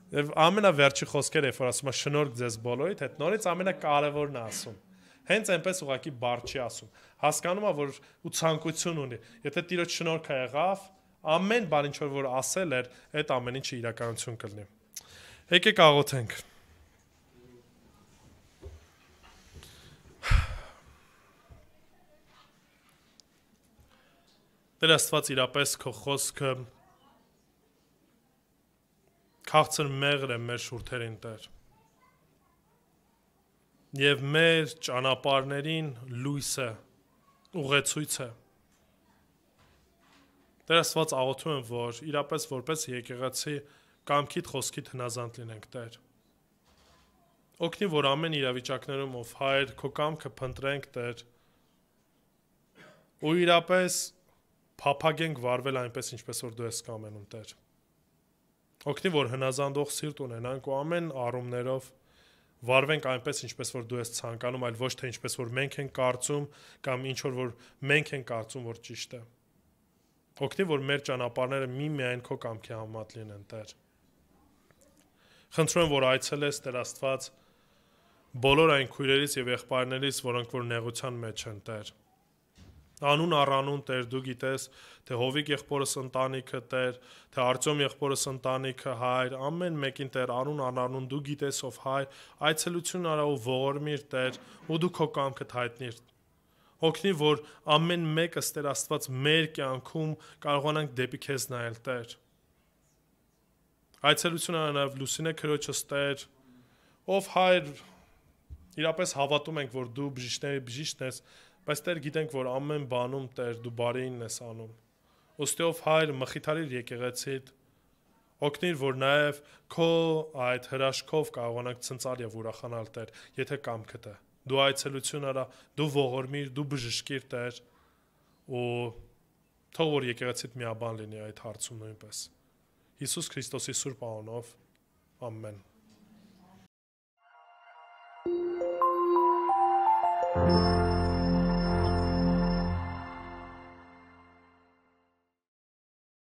Եվ ամենավերջի խոսքերը, երբ որ ասում է շնորհք ձեզ բոլորիդ հետ, նորից ամենակարևորն է ասում։ Հենց այնպես ուղղակի բառ չի ասում։ Հասկանում է, որ ու ցանկություն ունի։ Եթե Տիրոջ շնորհքը եղավ, ամեն բան ինչ որ ասել էր, այդ ամեն ինչը իրականություն կլինի։ Եկեք աղոթենք։ Տեր Աստված, իրապես քո խոսքը քաղցր մեղր է մեր շուրթերին, Տեր։ Եվ մեր ճանապարհներին լույս է, ուղեցույց է։ Տեր Աստված աղոթում եմ, որ իրապես որպես եկեղեցի կամքիդ խոսքիդ հնազանդ լինենք, Տեր։ Օգնի, որ ամեն իրավիճակներում ով Հայր քո կամքը փնտրենք, Տեր, ու իրապես փափագենք վարվել այնպես, ինչպես որ դու ես կամենում, Տեր։ Օգնի, որ հնազանդող սիրտ ունենանք ու ամեն առումներով վարվենք այնպես, ինչպես որ դու ես ցանկանում, այլ ոչ թե ինչպես որ մենք ենք կարծում կամ ինչ որ մենք ենք կարծում, որ ճիշտ է։ Օգնի, որ մեր ճանապարհները միմիայն քո կամքի համեմատ լինեն, Տեր։ Խնդրում եմ, որ այցելես, Տեր Աստված, բոլոր այն քույրերից եւ եղբայրներից, որոնք որ նեղության մեջ են, Տեր։ Անուն առանուն, Տեր, դու գիտես, թե Հովիկ եղբորս ընտանիքը, Տեր, թե Արտյոմ եղբորս ընտանիքը, Հայր, ամեն մեկին, Տեր, անուն առանուն դու գիտես, ով Հայր, այցելություն արա ու ողորմիր, Տեր, ու դու քո կամքդ հայտնիր։ Օգնի, որ ամեն մեկս, Տեր Աստված, մեր կյանքում կարողանանք դեպի քեզ նայել, Տեր։ Այցելություն արա նաև Լուսինե քրոջս, Տեր, ով Հայր, իրապես հավատում ենք, որ դու բժիշկների բժիշկն ես, բայց Տեր գիտենք, որ ամեն բանում, Տեր, դու բարեին ես անում։ Ոստով Հայր, մխիթարիր եկեղեցիդ, օգնիր, որ նաև քո այդ հրաշքով կարողանանք ցնծալ եւ ուրախանալ, Տեր, եթե կամքդ է։ Դու այցելություն արա, դու ողորմիր, դու բժշկիր, Տեր, ու թող որ եկեղեցիդ միաբան լինի այդ հարցում նույնպես։ Հիսուս Քրիստոսի սուրբ անունով, ամեն։